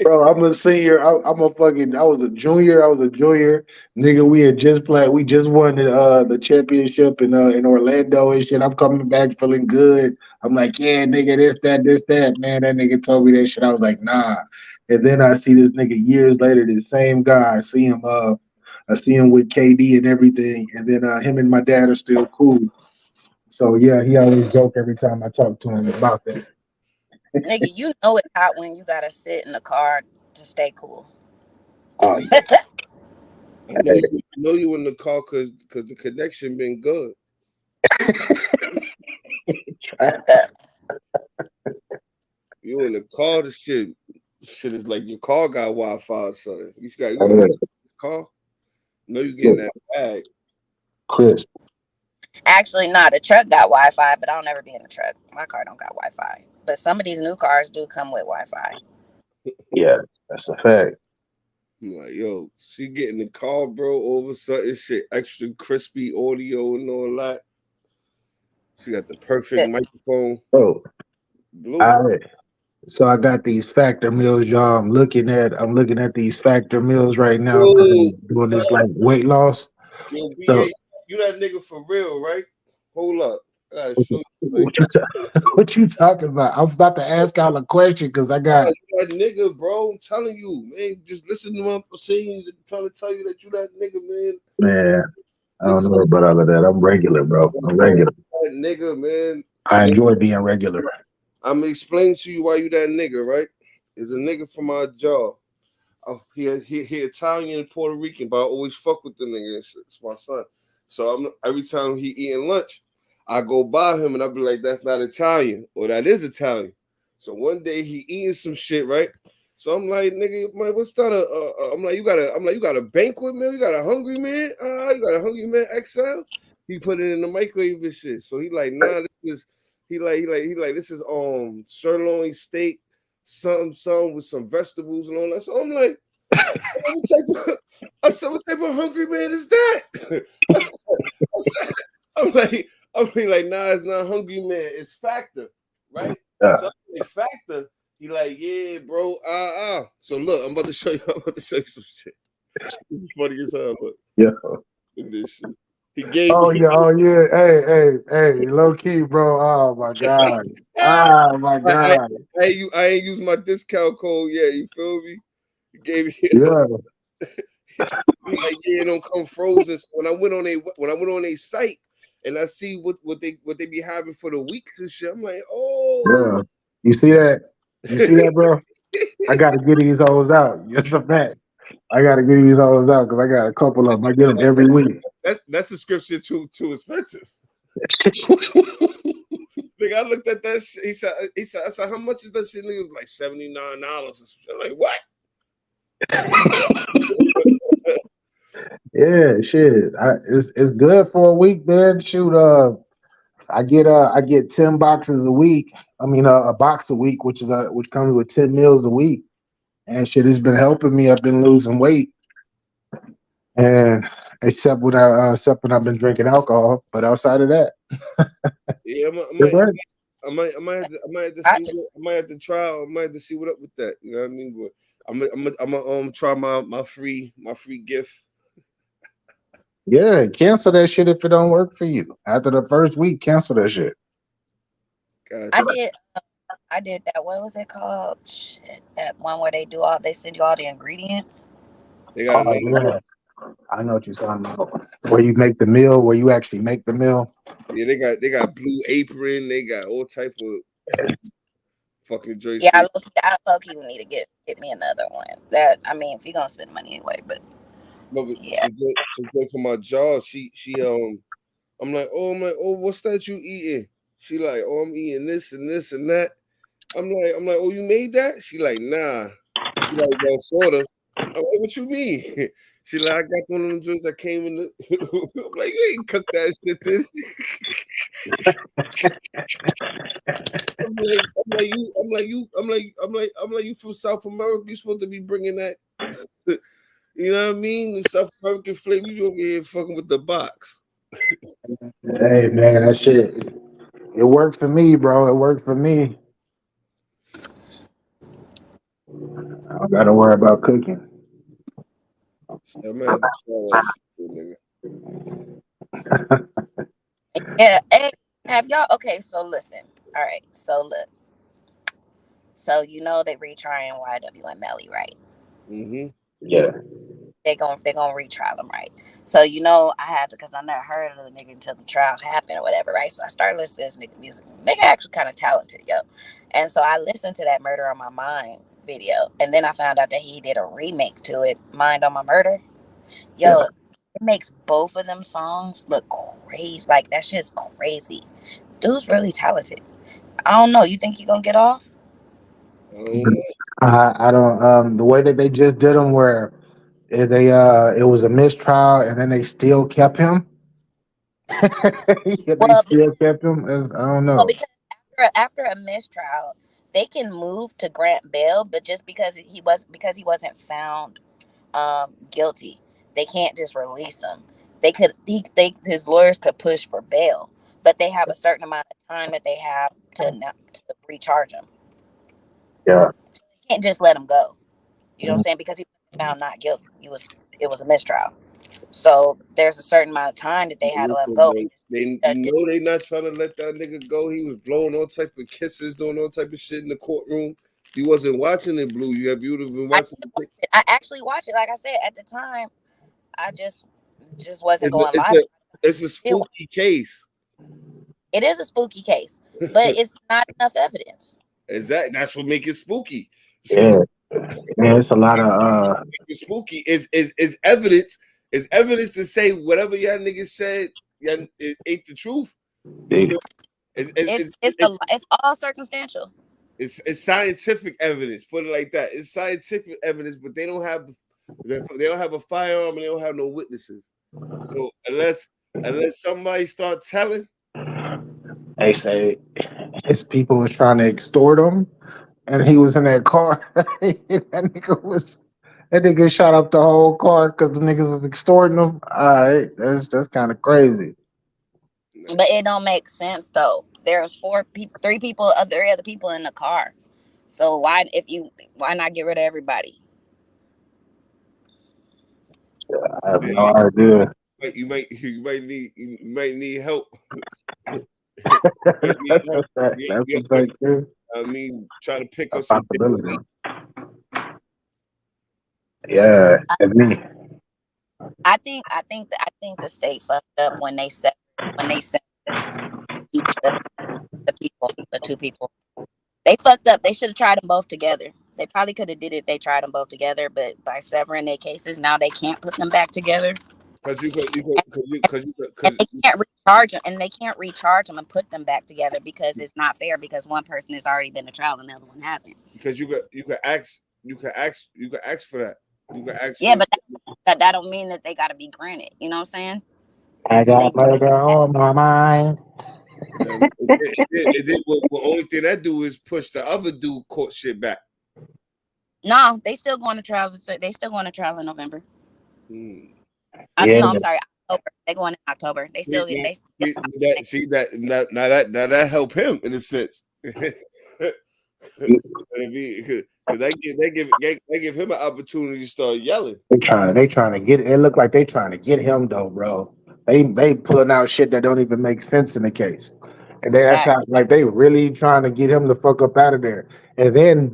Speaker 3: Bro, I'm a senior. I'm a fucking. I was a junior. Nigga, we had just played. We just won the championship in Orlando and shit. I'm coming back feeling good. I'm like, yeah, nigga, this, that. Man, that nigga told me that shit. I was like, nah. And then I see this nigga years later, the same guy. I see him with KD and everything. And then him and my dad are still cool. So yeah, he always joke every time I talk to him about that.
Speaker 1: Nigga, you know it's hot when you gotta sit in the car to stay cool.
Speaker 3: Oh yeah.
Speaker 2: I know you in the car because the connection been good. You in the car, the shit is like your car got Wi-Fi or something. You got
Speaker 3: Oh,
Speaker 2: car. No, you getting that bag.
Speaker 3: Chris.
Speaker 1: Actually, nah, the truck got Wi-Fi, but I'll never be in the truck. My car don't got Wi-Fi. But some of these new cars do come with Wi-Fi.
Speaker 3: Yeah, that's a fact.
Speaker 2: I'm like, yo, she get in the car, bro. All of a sudden, shit, extra crispy audio and all that. She got the perfect microphone.
Speaker 3: Oh,
Speaker 2: Blue.
Speaker 3: all right. So I got these factor meals, y'all. I'm looking at these factor meals right now because
Speaker 2: Yo,
Speaker 3: I'm doing this like weight loss.
Speaker 2: yo,
Speaker 3: So
Speaker 2: BA, you that nigga for real, right? Hold up. I gotta show you. Like,
Speaker 3: what you talking about? I'm about to ask y'all a question because I got
Speaker 2: you that nigga, bro. I'm telling you, man. Just listen to what I'm saying. Trying to tell you that you that nigga, man.
Speaker 3: man. I don't
Speaker 2: Niggas
Speaker 3: know about all of that. I'm regular, bro. I'm
Speaker 2: bro,
Speaker 3: regular.
Speaker 2: that nigga, man.
Speaker 3: I enjoy being regular.
Speaker 2: I'm gonna explain to you why you that nigga, right? Is a nigga from my job. He Italian and Puerto Rican, but I always fuck with the nigga. It's my son. So every time he eating lunch, I go by him and I be like, "That's not Italian, or that is Italian." So one day he eating some shit, right? So I'm like, "Nigga, man, what's that? I'm like, you got a banquet meal? You got a hungry man? You got a hungry man XL?" He put it in the microwave and shit. So he like, nah, this is this is sirloin steak, something with some vegetables and all that. So I'm like, I said, what type of hungry man is that? I said, I'm like, nah, it's not hungry man, it's factor, right?
Speaker 3: Yeah.
Speaker 2: So I'm like, factor. He like, yeah, bro. So look, I'm about to show you some shit. This is funny as hell, but
Speaker 3: Yeah.
Speaker 2: look at this shit. He gave
Speaker 3: Oh
Speaker 2: me
Speaker 3: yeah. Hey, low key, bro. Oh my god. Oh my god.
Speaker 2: I ain't used my discount code yet. You feel me? He gave me
Speaker 3: Yeah.
Speaker 2: like, yeah, it don't come frozen. So when I went on a site and I see what they be having for the weeks and shit, I'm like, oh,
Speaker 3: Yeah. You see that? You see that, bro? I gotta get these hoes out. Just a fact. I gotta get these hoes out because I got a couple of them. I get them every week.
Speaker 2: that subscription too expensive. Nigga, I looked at that shit. I said, how much is that shit? Nigga, it was like $79 or something. I'm like, what?
Speaker 3: Yeah, shit. It's good for a week, man. Shoot, I get 10 boxes a week. I mean, a box a week, which comes with 10 meals a week. And shit, it's been helping me. I've been losing weight, and except when I've been drinking alcohol. But outside of that,
Speaker 2: Yeah,
Speaker 3: it's right.
Speaker 2: I might have to see. I might have to try. I might have to see what up with that. You know what I mean? But I'm gonna try my free gift.
Speaker 3: Yeah, cancel that shit if it don't work for you. After the first week, cancel that shit.
Speaker 2: Gotcha.
Speaker 1: I did that. What was it called? Shit, that one where they send you all the ingredients.
Speaker 2: They got a
Speaker 3: Oh
Speaker 2: label.
Speaker 3: yeah, I know what you're talking about. Where you make the meal, where you actually make the meal.
Speaker 2: Yeah, they got Blue Apron. They got all type of fucking joints.
Speaker 1: Yeah, I low-key would need to get me another one. That, I mean, if you're gonna spend money anyway, but yeah.
Speaker 2: So for my job, she I'm like, oh, what's that you eating? She like, oh, I'm eating this and this and that. I'm like, oh, you made that? She like, nah. She like, well, sort of. I'm like, what you mean? She like, I got one of them joints that came in the. I'm like, you ain't cook that shit, then. I'm like, you from South America? You supposed to be bringing that. You know what I mean? The South American flavor. You over here fucking with the box.
Speaker 3: Hey man, that shit it worked for me, bro. It worked for me. I don't gotta worry about cooking.
Speaker 2: That man, nigga.
Speaker 1: Yeah. Hey, have y'all? Okay, so listen. All right. So look. So they retrying YW and Melly, right?
Speaker 2: Mm-hmm.
Speaker 3: Yeah.
Speaker 1: They're gonna retry them, right? So I had to, because I never heard of the nigga until the trial happened or whatever, right? So I started listening to this nigga music. Nigga actually kind of talented, yo. And so I listened to that Murder on My Mind video, and then I found out that he did a remake to it, Mind on My Murder. Yo,
Speaker 3: Yeah.
Speaker 1: it makes both of them songs look crazy. Like, that shit's crazy. Dude's really talented. I don't know. You think he gonna get off?
Speaker 3: I don't the way that they just did them where it was a mistrial and then they still kept him. Yeah, they
Speaker 1: Well,
Speaker 3: still kept him. I don't know.
Speaker 1: because after a mistrial, they can move to grant bail, but just because he wasn't found guilty. They can't just release him. His lawyers could push for bail, but they have a certain amount of time that they have to recharge him.
Speaker 3: Yeah.
Speaker 1: You can't just let him go. You know what I'm saying? Because he was found not guilty. It was a mistrial. So there's a certain amount of time that they had to let him go.
Speaker 2: They know they not trying to let that nigga go. He was blowing all type of kisses, doing all type of shit in the courtroom. You wasn't watching it, Blue. You would have been watching it.
Speaker 1: I actually watched it. Like I said, at the time, I just wasn't going live.
Speaker 2: It's a spooky case.
Speaker 1: It is a spooky case, but it's not enough evidence.
Speaker 2: Exactly. That's what makes it spooky.
Speaker 3: Yeah. Yeah, it's a lot of
Speaker 2: spooky is evidence. Is evidence to say whatever y'all niggas said, it ain't the truth.
Speaker 1: It's all circumstantial.
Speaker 2: It's scientific evidence. Put it like that. It's scientific evidence, but they don't have a firearm and they don't have no witnesses. So unless somebody start telling,
Speaker 3: they say his people was trying to extort him, and he was in that car. That nigga shot up the whole car because the niggas was extorting him. All right, that's kind of crazy.
Speaker 1: But it don't make sense though. There's three other people in the car. So why not get rid of everybody?
Speaker 3: I have no idea.
Speaker 2: You might need help. I mean, try to pick up some
Speaker 3: possibility. Yeah,
Speaker 1: I think the state fucked up when they said the two people. They fucked up. They should have tried them both together. They probably could have did it. They tried them both together, but by severing their cases, now they can't put them back together.
Speaker 2: Because they
Speaker 1: can't recharge them, and they can't recharge them and put them back together because it's not fair. Because one person has already been to trial and the other one hasn't.
Speaker 2: Because you could ask for that. You can ask.
Speaker 1: Yeah, but that don't mean that they got to be granted. You know what I'm saying?
Speaker 3: I got murder on my mind.
Speaker 2: The only thing that do is push the other dude court shit back.
Speaker 1: No, they still going to trial. They still going to trial in November.
Speaker 3: Yeah.
Speaker 1: No, I'm sorry, October. They going in October. They still
Speaker 2: see that now that help him in a sense. They give him an opportunity to start yelling.
Speaker 3: They trying to get it. It look like they trying to get him though, bro. They pulling out shit that don't even make sense in the case, and that's how like they really trying to get him the fuck up out of there. And then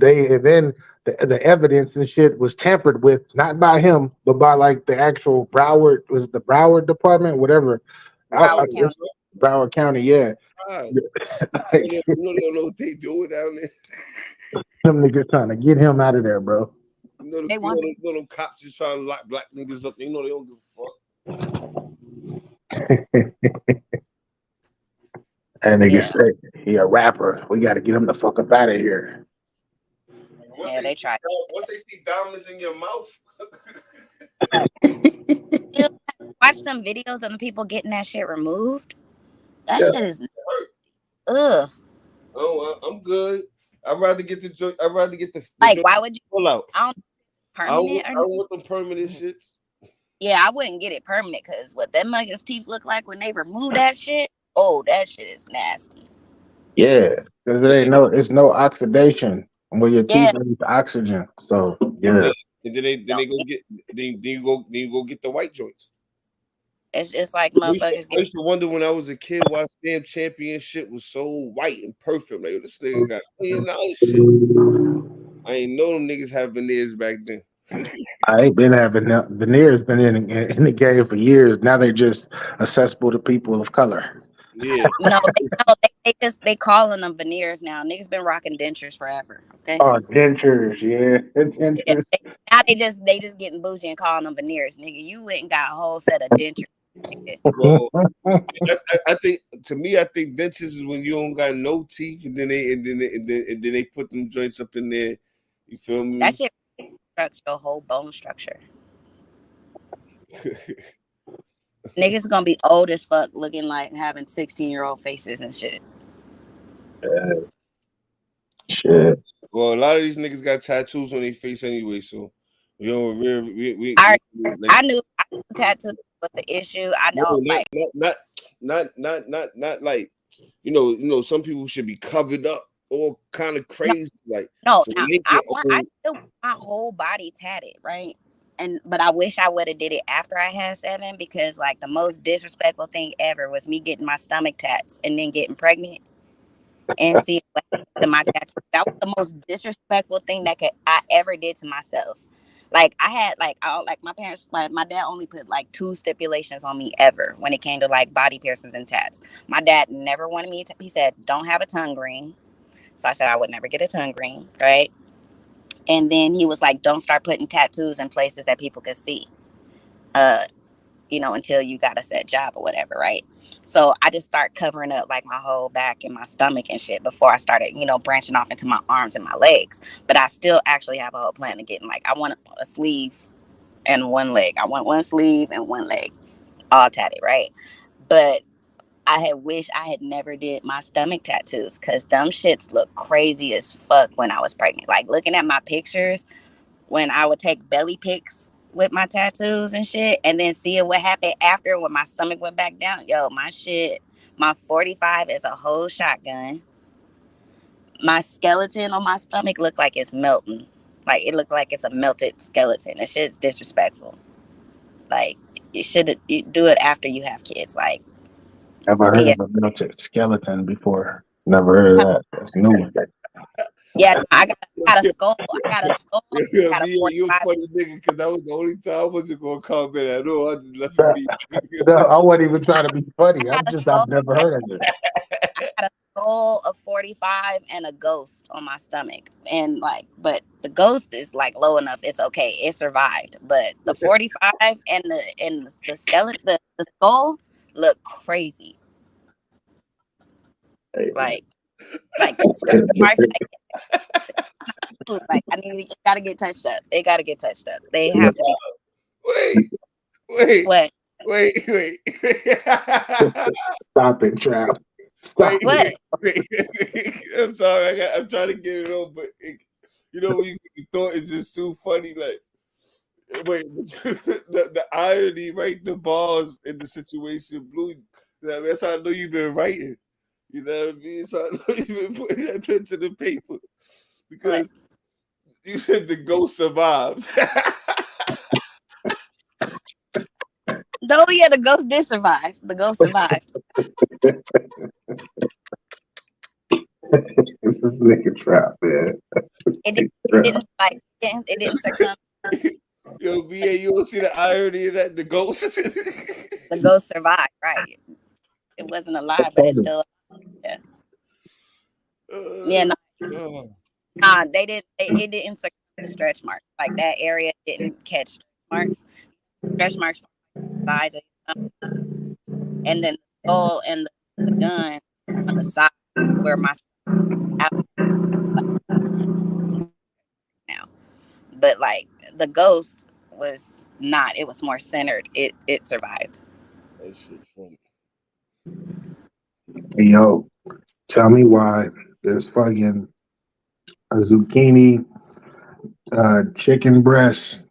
Speaker 3: the evidence and shit was tampered with, not by him, but by like the actual Broward department, whatever. Broward County, yeah.
Speaker 2: You don't know what they doing down there.
Speaker 3: Them niggas trying to get him out of there, bro.
Speaker 2: You know them cops just trying to lock black niggas up. You know they don't give a fuck.
Speaker 3: And niggas say he a rapper. We got to get him the fuck up out of here.
Speaker 1: They tried.
Speaker 2: Once they see diamonds in your mouth.
Speaker 1: Watch some videos of the people getting that shit removed. That shit is ugh.
Speaker 2: Oh, I'm good. I'd rather get the
Speaker 1: like. Why would you
Speaker 2: pull out?
Speaker 1: I don't
Speaker 2: want them permanent shits.
Speaker 1: Yeah, I wouldn't get it permanent because what them niggas' teeth look like when they remove that shit. Oh, that shit is nasty.
Speaker 3: Yeah, because it's no oxidation where your teeth need oxygen. So yeah.
Speaker 2: And then you go get the white joints.
Speaker 1: It's just like motherfuckers.
Speaker 2: I used to wonder when I was a kid why Stamp Championship was so white and perfect. Like this nigga got $1 million shit. I ain't know them niggas have veneers back then.
Speaker 3: I ain't been having veneers. Been in the game for years. Now they just accessible to people of color.
Speaker 2: Yeah.
Speaker 1: they calling them veneers now. Niggas been rocking dentures forever. Okay.
Speaker 3: Oh, dentures, yeah. Dentures.
Speaker 1: Now they just getting bougie and calling them veneers, nigga. You went and got a whole set of dentures.
Speaker 2: Well, I think dentures is when you don't got no teeth, and then they put them joints up in there. You feel me?
Speaker 1: That shit constructs your whole bone structure. Niggas gonna be old as fuck, looking like having 16-year-old faces and shit.
Speaker 3: Shit.
Speaker 2: Well, a lot of these niggas got tattoos on their face anyway, so You know,
Speaker 1: I knew tattoos was the issue. I
Speaker 2: no,
Speaker 1: know, like,
Speaker 2: not like some people should be covered up, all kind of
Speaker 1: no,
Speaker 2: crazy, like
Speaker 1: no.
Speaker 2: so
Speaker 1: Now
Speaker 2: naked.
Speaker 1: I still want my whole body tatted, right? But I wish I would have did it after I had 7 because like the most disrespectful thing ever was me getting my stomach tats and then getting pregnant and seeing what happened to my tattoo. That was the most disrespectful thing I ever did to myself. Like I had like my parents, like my dad only put like 2 stipulations on me ever when it came to like body piercings and tats. My dad never wanted me to. He said don't have a tongue ring. So I said I would never get a tongue ring, right? And then he was like, don't start putting tattoos in places that people could see, uh, until you got a set job or whatever, right? So I just start covering up like my whole back and my stomach and shit before I started, branching off into my arms and my legs. But I still actually have a whole plan of getting like, I want a sleeve and one leg. I want one sleeve and one leg all tatted, right? But I had wished I had never did my stomach tattoos because them shits look crazy as fuck when I was pregnant. Like looking at my pictures when I would take belly pics with my tattoos and shit, and then seeing what happened after when my stomach went back down. Yo, my 45 is a whole shotgun. My skeleton on my stomach looked like it's melting. Like it looked like it's a melted skeleton. That shit's disrespectful. Like you do it after you have kids. Like
Speaker 3: Never heard
Speaker 1: yeah,
Speaker 3: of a melted skeleton before. Never heard of that. That's new.
Speaker 1: yeah. I got a skull. I got a skull. I got a
Speaker 2: You a
Speaker 1: 45.
Speaker 2: funny nigga because that was the only time I wasn't gonna comment at all. I just left it be.
Speaker 3: No, I wasn't even trying to be funny.
Speaker 1: I got a
Speaker 3: I've
Speaker 1: skull.
Speaker 3: never heard of it.
Speaker 1: I got a skull, a 45, and a ghost on my stomach. And like, but the ghost is like low enough. It's okay. It survived. But the 45 and the skeleton, the skull look crazy. Like, the stretch marks. Like I need. It gotta get touched up. They gotta get touched up. They have to be.
Speaker 2: Wait.
Speaker 1: What?
Speaker 2: Wait.
Speaker 3: Stop it, Trap.
Speaker 2: Wait.
Speaker 1: What?
Speaker 2: I'm sorry. I'm trying to get it on, but when you thought it's just too funny. Like, wait, the irony, right? The bars in the situation blew. That's how I know you've been writing. You know what I mean? So I know you've been putting that pen to the paper because you said the ghost survives.
Speaker 1: No, yeah, the ghost did survive. The ghost survived.
Speaker 3: This is nigga Trap, man.
Speaker 1: It didn't succumb.
Speaker 2: Yo, BA, you don't see the irony of that? The ghost.
Speaker 1: The ghost survived, right? It wasn't alive, but it's still. Yeah. Yeah. Nah, they didn't. It didn't succumb to stretch marks. Like that area didn't catch stretch marks. Stretch marks from the sides of your stomach, and then the skull and the gun on the side where my now. But like the ghost was not. It was more centered. It survived.
Speaker 2: That shit funny.
Speaker 3: Hey, yo, tell me why there's fucking a zucchini, chicken breast,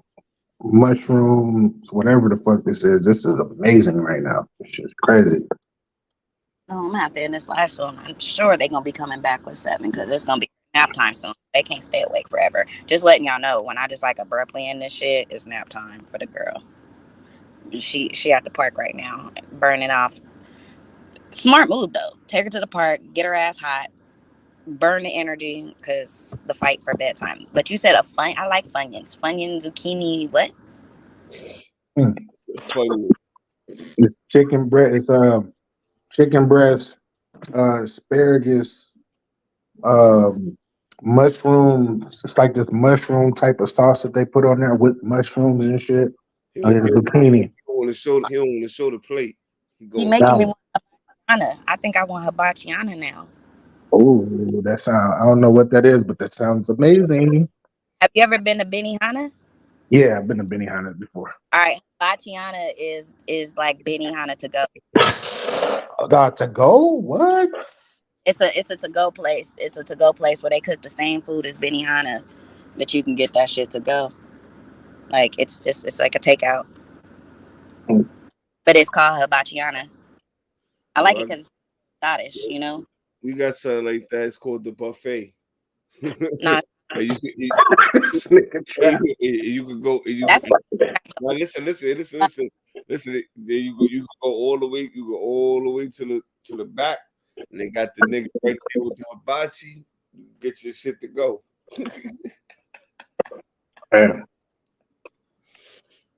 Speaker 3: mushrooms, whatever the fuck this is. This is amazing right now. This shit's crazy.
Speaker 1: No, I'm gonna have to end this live soon. I'm sure they're gonna be coming back with 7 because it's gonna be nap time soon. They can't stay awake forever. Just letting y'all know when I just like abruptly end this shit, it's nap time for the girl. She at the park right now, burning off. Smart move though. Take her to the park, get her ass hot, burn the energy because the fight for bedtime. But you said I like Funyuns. Funyun zucchini. What?
Speaker 2: Funny.
Speaker 3: It's chicken breast. It's chicken breast, asparagus, mushrooms. It's like this mushroom type of sauce that they put on there with mushrooms and shit.
Speaker 2: He
Speaker 3: And
Speaker 2: don't
Speaker 3: zucchini.
Speaker 2: want to show the plate.
Speaker 1: He making me want hibachiana. I think I want hibachiana now.
Speaker 3: Oh, that sound. I don't know what that is, but that sounds amazing.
Speaker 1: Have you ever been to Benihana?
Speaker 3: Yeah, I've been to Benihana before.
Speaker 1: All right, hibachiana is like Benihana to go.
Speaker 3: Got to go? What?
Speaker 1: It's a to go place. It's a to go place where they cook the same food as Benihana, but you can get that shit to go. Like it's like a takeout,
Speaker 3: Mm.
Speaker 1: but it's called hibachiana. I like
Speaker 2: Well,
Speaker 1: it because it's Scottish, you know.
Speaker 2: we got something like that. It's called the buffet.
Speaker 1: Not
Speaker 2: And you can eat.
Speaker 3: This nigga trap.
Speaker 2: You could go. You
Speaker 1: that's
Speaker 2: could, now listen. There you go. You can go all the way. You go all the way to the back, and they got the nigga right there with the hibachi. Get your shit to go.
Speaker 3: Man,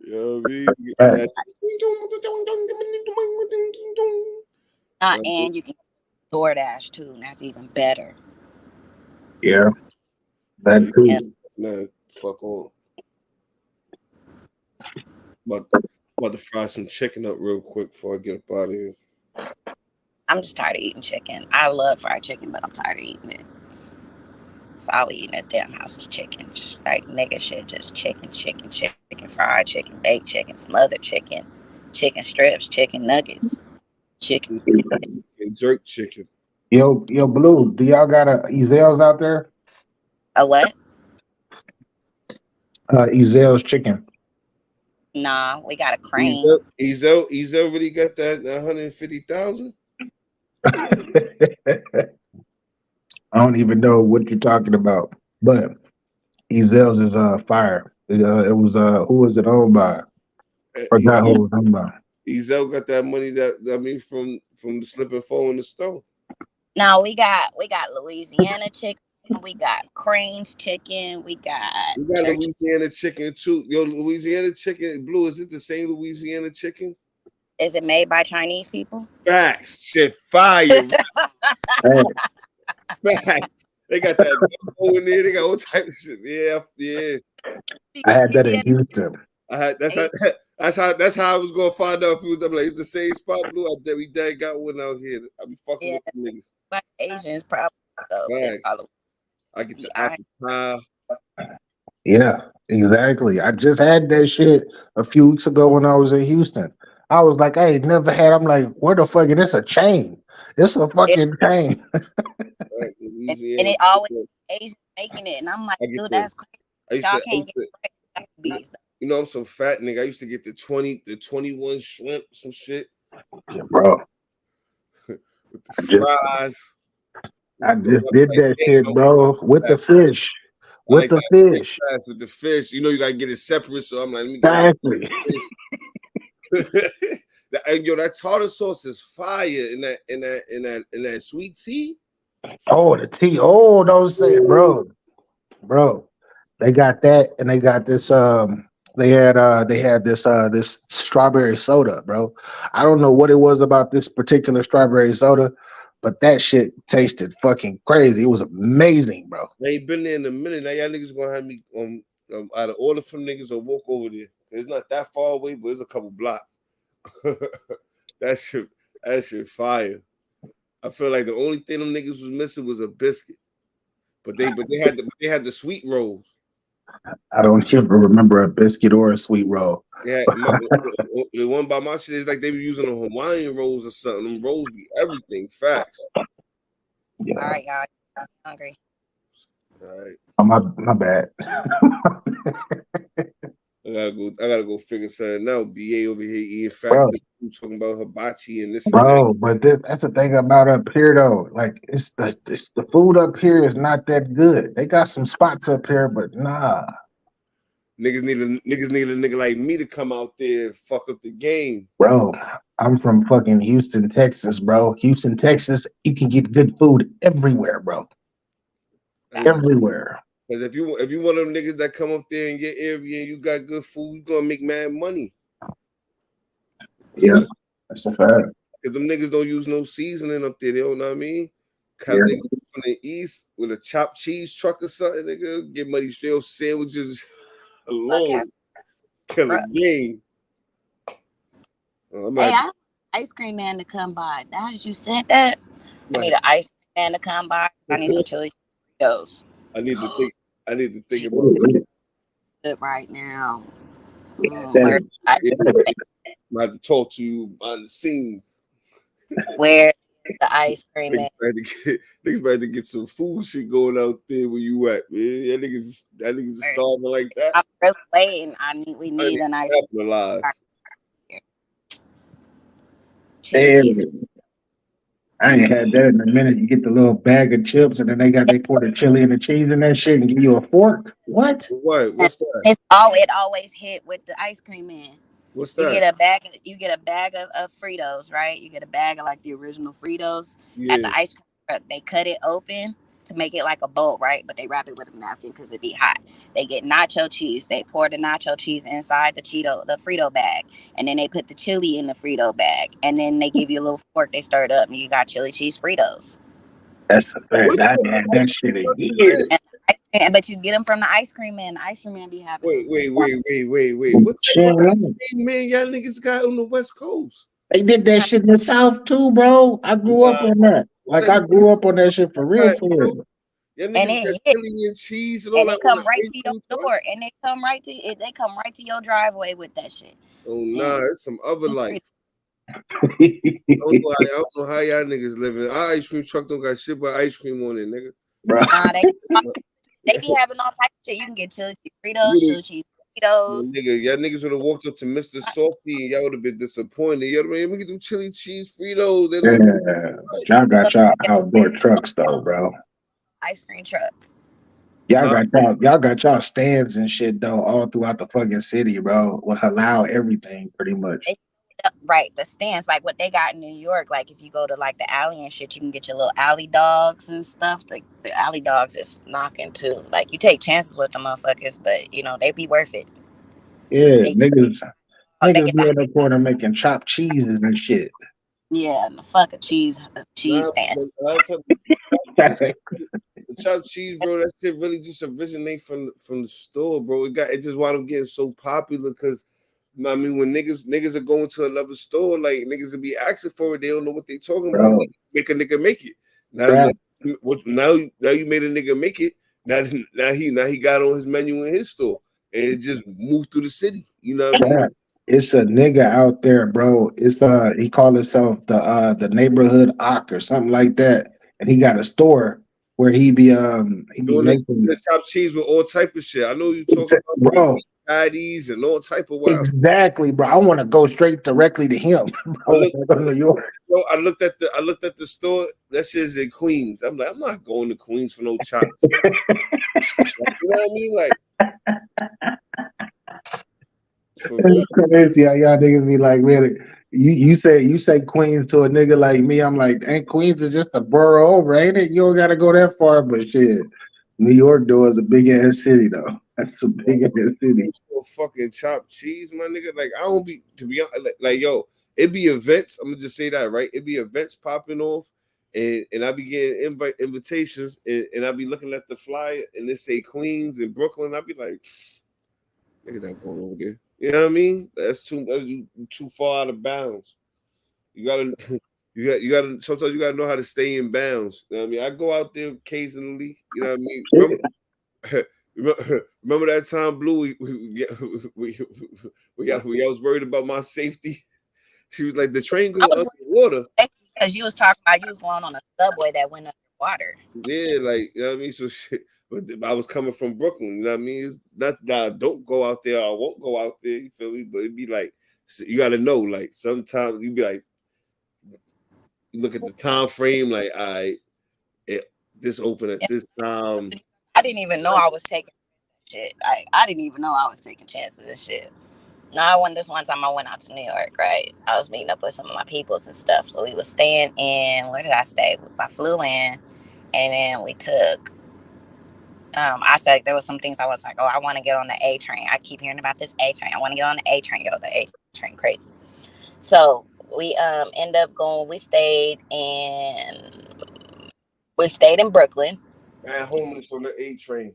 Speaker 2: You know what I mean?
Speaker 3: man.
Speaker 1: and you can DoorDash too, and that's even better.
Speaker 3: Yeah, that
Speaker 1: Yeah.
Speaker 3: too.
Speaker 2: Nah, fuck on. But about to fry some chicken up real quick before I get up out of here.
Speaker 1: I'm just tired of eating chicken. I love fried chicken, but I'm tired of eating it. So all we eat in this damn house is chicken. Just like nigga shit, just chicken, fried chicken, baked chicken, smothered chicken, chicken strips, chicken nuggets, chicken.
Speaker 2: And jerk chicken.
Speaker 3: Yo, Blue, do y'all got Ezel's out there?
Speaker 1: A what?
Speaker 3: Ezel's chicken.
Speaker 1: Nah, we got a crane.
Speaker 2: Ezel really got that 150,000.
Speaker 3: I don't even know what you're talking about, but Ezel's is fire. It was who was it owned by? Forgot who it was owned by.
Speaker 2: Ezel got that money from the slip and fall in the store.
Speaker 1: No, we got Louisiana chicken. We got Crane's chicken. We got
Speaker 2: Louisiana chicken too. Yo, Louisiana chicken, Blue, is it the same Louisiana chicken?
Speaker 1: Is it made by Chinese people?
Speaker 2: Facts. Shit, fire.
Speaker 3: Hey,
Speaker 2: Facts. They got that in there. They got all types of shit. Yeah.
Speaker 3: I had that in Houston.
Speaker 2: That's how I was gonna find out if it was. I'm like, it's the same spot, Blue. We dead got one out here. I be fucking with the niggas.
Speaker 1: But Asians probably though. It's probably
Speaker 2: I get the apple pie.
Speaker 3: Yeah, exactly. I just had that shit a few weeks ago when I was in Houston. I was like, I ain't never had. I'm like, where the fuck? It's a chain. It's a fucking chain.
Speaker 2: Right,
Speaker 1: and it always Asians making it, and I'm like, dude, that's crazy. Y'all can't get bees.
Speaker 2: You know, I'm some fat nigga. I used to get the 21 shrimp, some shit.
Speaker 3: Yeah, bro.
Speaker 2: With the fries.
Speaker 3: I just did that shit, bro, with the fish. With the fish.
Speaker 2: With the fish. You know, you gotta get it separate. So I'm like, let me
Speaker 3: get
Speaker 2: Yo, that tartar sauce is fire in that sweet tea.
Speaker 3: Oh, the tea. Oh, don't say it, bro. They got that, and they got this. They had this strawberry soda, bro. I don't know what it was about this particular strawberry soda, but that shit tasted fucking crazy. It was amazing, bro.
Speaker 2: They ain't been there in a minute. Now y'all niggas gonna have me either order from niggas or walk over there. It's not that far away, but it's a couple blocks. that shit fire. I feel like the only thing them niggas was missing was a biscuit. But they had the sweet rolls.
Speaker 3: I don't ever remember a biscuit or a sweet roll.
Speaker 2: Yeah, the one by my shit is like they be using the Hawaiian rolls or something. Them rolls be everything. Facts.
Speaker 3: Yeah.
Speaker 1: All right, y'all. I'm hungry.
Speaker 2: All right.
Speaker 3: Oh, my bad.
Speaker 2: I gotta go figure something out. BA over here eating fat. Talking about hibachi and this.
Speaker 3: Bro, but that's the thing about up here though. Like it's the food up here is not that good. They got some spots up here, but nah.
Speaker 2: Niggas need a nigga like me to come out there and fuck up the game.
Speaker 3: Bro, I'm from fucking Houston, Texas, bro. Houston, Texas, you can get good food everywhere, bro. Everywhere.
Speaker 2: Because if you one of them niggas that come up there in your area and you got good food, you gonna make mad money.
Speaker 3: Yeah, that's a fact.
Speaker 2: Because them niggas don't use no seasoning up there, they don't know what I mean? Cause
Speaker 3: Yeah.
Speaker 2: niggas from the east with a chopped cheese truck or something, nigga, get money straight sandwiches alone. Kill a game.
Speaker 1: Hey, I ice cream man to come by. Now that you said that, I need an ice cream man to come by. I need some chili Cheetos.
Speaker 2: I need to think about
Speaker 1: it right now.
Speaker 2: I have to talk to you behind the scenes.
Speaker 1: Where the ice cream man.
Speaker 2: Niggas about to get some food shit going out there where you at, man. That niggas is starving like that.
Speaker 1: I'm really waiting. We
Speaker 2: I
Speaker 1: need
Speaker 2: need
Speaker 1: a nice
Speaker 2: to capitalize.
Speaker 1: chili cheese.
Speaker 3: And I ain't had that in a minute. You get the little bag of chips, and then they pour the chili and the cheese in that shit and give you a fork. What?
Speaker 2: What? What's that?
Speaker 1: It always hit with the ice cream man.
Speaker 2: What's
Speaker 1: You
Speaker 2: that?
Speaker 1: get a bag. You get a bag of Fritos, right? You get a bag of like the original Fritos at
Speaker 2: Yeah.
Speaker 1: the ice cream truck. They cut it open to make it like a bowl, right? But they wrap it with a napkin because it be hot. They get nacho cheese. They pour the nacho cheese inside the Frito bag, and then they put the chili in the Frito bag, and then they give you a little fork. They stir it up, and you got chili cheese Fritos.
Speaker 3: That's a fact.
Speaker 2: What
Speaker 3: I
Speaker 2: the
Speaker 3: ain't had
Speaker 2: fuck
Speaker 3: that shit in
Speaker 2: is
Speaker 3: years.
Speaker 2: this?
Speaker 1: But you get them from the ice cream man. The ice cream man be having.
Speaker 2: Wait. What type of ice cream man y'all niggas got on the West Coast?
Speaker 3: They did that shit in the South too, bro. I grew up on that. Like I grew up on that shit for real, for real.
Speaker 2: Y'all
Speaker 1: And
Speaker 2: niggas got
Speaker 1: it
Speaker 2: chili and cheese and all
Speaker 1: and
Speaker 2: that.
Speaker 1: they come
Speaker 2: on
Speaker 1: right
Speaker 2: the
Speaker 1: to your
Speaker 2: ice cream
Speaker 1: door, and they come right to it. They come right to your driveway with that shit.
Speaker 2: truck? Oh nah, it's some other life. I
Speaker 3: Bro,
Speaker 2: don't know how y'all niggas living. Our ice cream truck don't got shit but ice cream on it, nigga.
Speaker 1: Nah, they be having all types of shit. You can get chili cheese Fritos,
Speaker 2: Really?
Speaker 1: chili cheese Fritos.
Speaker 2: Nigga, y'all niggas would have walked up to Mr. Softy and y'all would have been disappointed. Y'all man, let me get them chili cheese Fritos. They don't
Speaker 3: y'all got y'all outdoor trucks though, bro.
Speaker 1: Ice cream truck.
Speaker 3: Y'all got y'all stands and shit though all throughout the fucking city, bro. Will allow everything pretty much.
Speaker 1: Right, the stands like what they got in New York. Like if you go to like the alley and shit, you can get your little alley dogs and stuff. Like the alley dogs is knocking too. Like you take chances with the motherfuckers, but you know they be worth it.
Speaker 3: Yeah,
Speaker 1: They
Speaker 3: niggas
Speaker 1: get
Speaker 3: be
Speaker 1: the
Speaker 3: in the corner making chopped cheeses and shit.
Speaker 1: and the fuck a cheese stand.
Speaker 2: The chopped cheese, bro, that shit really just originate from the store, bro. It just wound up getting so popular because I mean when niggas are going to another store, like niggas will be asking for it, they don't know what they talking about.
Speaker 3: Bro,
Speaker 2: Make a nigga make it. Now
Speaker 3: Right.
Speaker 2: now you made a nigga make it. Now he got on his menu in his store. And it just moved through the city. You know what I mean?
Speaker 3: Yeah. It's a nigga out there, bro. It's he called himself the neighborhood Ock or something like that. And he got a store where he be
Speaker 2: Doing
Speaker 3: making
Speaker 2: the chopped cheese with all type of shit. I know you talking about
Speaker 3: bro.
Speaker 2: patties and all type of wild.
Speaker 3: Exactly, bro. I want to go straight directly to him.
Speaker 2: I look,
Speaker 3: New York.
Speaker 2: bro, I looked at the store. That shit's in Queens. I'm like, I'm not going to Queens for no chopped. You know what I mean? Like, for real.
Speaker 3: It's crazy how y'all niggas be like, really. You say Queens to a nigga like me. I'm like, ain't Queens is just a borough over, ain't it? You don't gotta go that far, but shit. New York though is a big ass city though. That's a big ass city.
Speaker 2: For fucking chopped cheese, my nigga. Like, I don't be to be honest, like yo, it be events. I'm gonna just say that, right? It be events popping off, and I be getting invitations, and I be looking at the flyer, and it say Queens and Brooklyn. I be like, nigga, that going over there. You know what I mean? That's too far out of bounds. You gotta you gotta sometimes you gotta know how to stay in bounds. You know what I mean? I go out there occasionally, you know what I mean? Remember that time, Blue? I was worried about my safety. She was like, the train go underwater.
Speaker 1: Because you was talking about you was going on a subway that went underwater.
Speaker 2: Yeah, like you know what I mean. So shit, but I was coming from Brooklyn. You know what I mean? It's not that I don't go out there. I won't go out there. You feel me? But it'd be like you got to know. Like sometimes you be like, you look at the time frame. Like this open at this time.
Speaker 1: I didn't even know I was taking shit. Like I didn't even know I was taking chances and shit. Now, this one time I went out to New York, right? I was meeting up with some of my peoples and stuff. So we was staying in, where did I stay? I flew in, and then we took, I said there was some things I was like, oh, I want to get on the A train. I keep hearing about this A train. I want to get on the A train, the A train crazy. So we end up going, we stayed in Brooklyn.
Speaker 2: Man, homeless on the A train.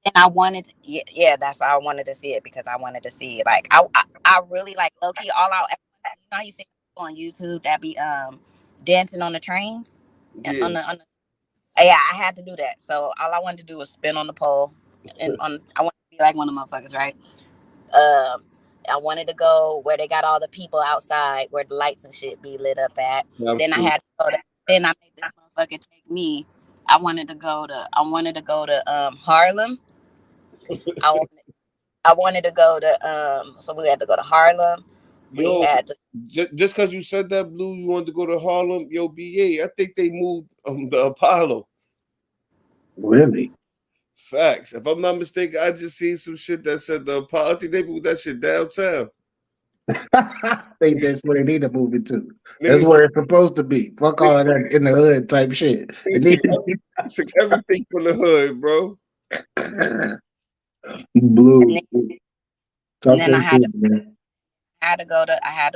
Speaker 1: And I wanted, yeah, that's why I wanted to see it because I wanted to see it. Like I really like low key all out. You know how you see people on YouTube that be dancing on the trains,
Speaker 2: Yeah.
Speaker 1: on the yeah, I had to do that. So all I wanted to do was spin on the pole, and I wanted to be like one of the motherfuckers, right? I wanted to go where they got all the people outside, where the lights and shit be lit up at. Then I had to go to then I made this motherfucker take me. I wanted to go to Harlem. I wanted I wanted to go to so we had to go to Harlem. We
Speaker 2: Yo,
Speaker 1: had to
Speaker 2: just because you said that, Blue, you wanted to go to Harlem. Yo, BA, I think they moved the Apollo.
Speaker 3: Really?
Speaker 2: Facts. If I'm not mistaken, I just seen some shit that said the Apollo. I think they moved that shit downtown.
Speaker 3: I think that's where they need to move it to. That's
Speaker 2: Niggas,
Speaker 3: where it's supposed to be. Fuck all of that in the hood type shit. It
Speaker 2: niggas
Speaker 3: needs
Speaker 2: took everything from the hood, bro.
Speaker 3: to
Speaker 1: and then,
Speaker 3: Blue.
Speaker 1: and
Speaker 3: Talk
Speaker 1: then
Speaker 3: that shit, man.
Speaker 1: I had to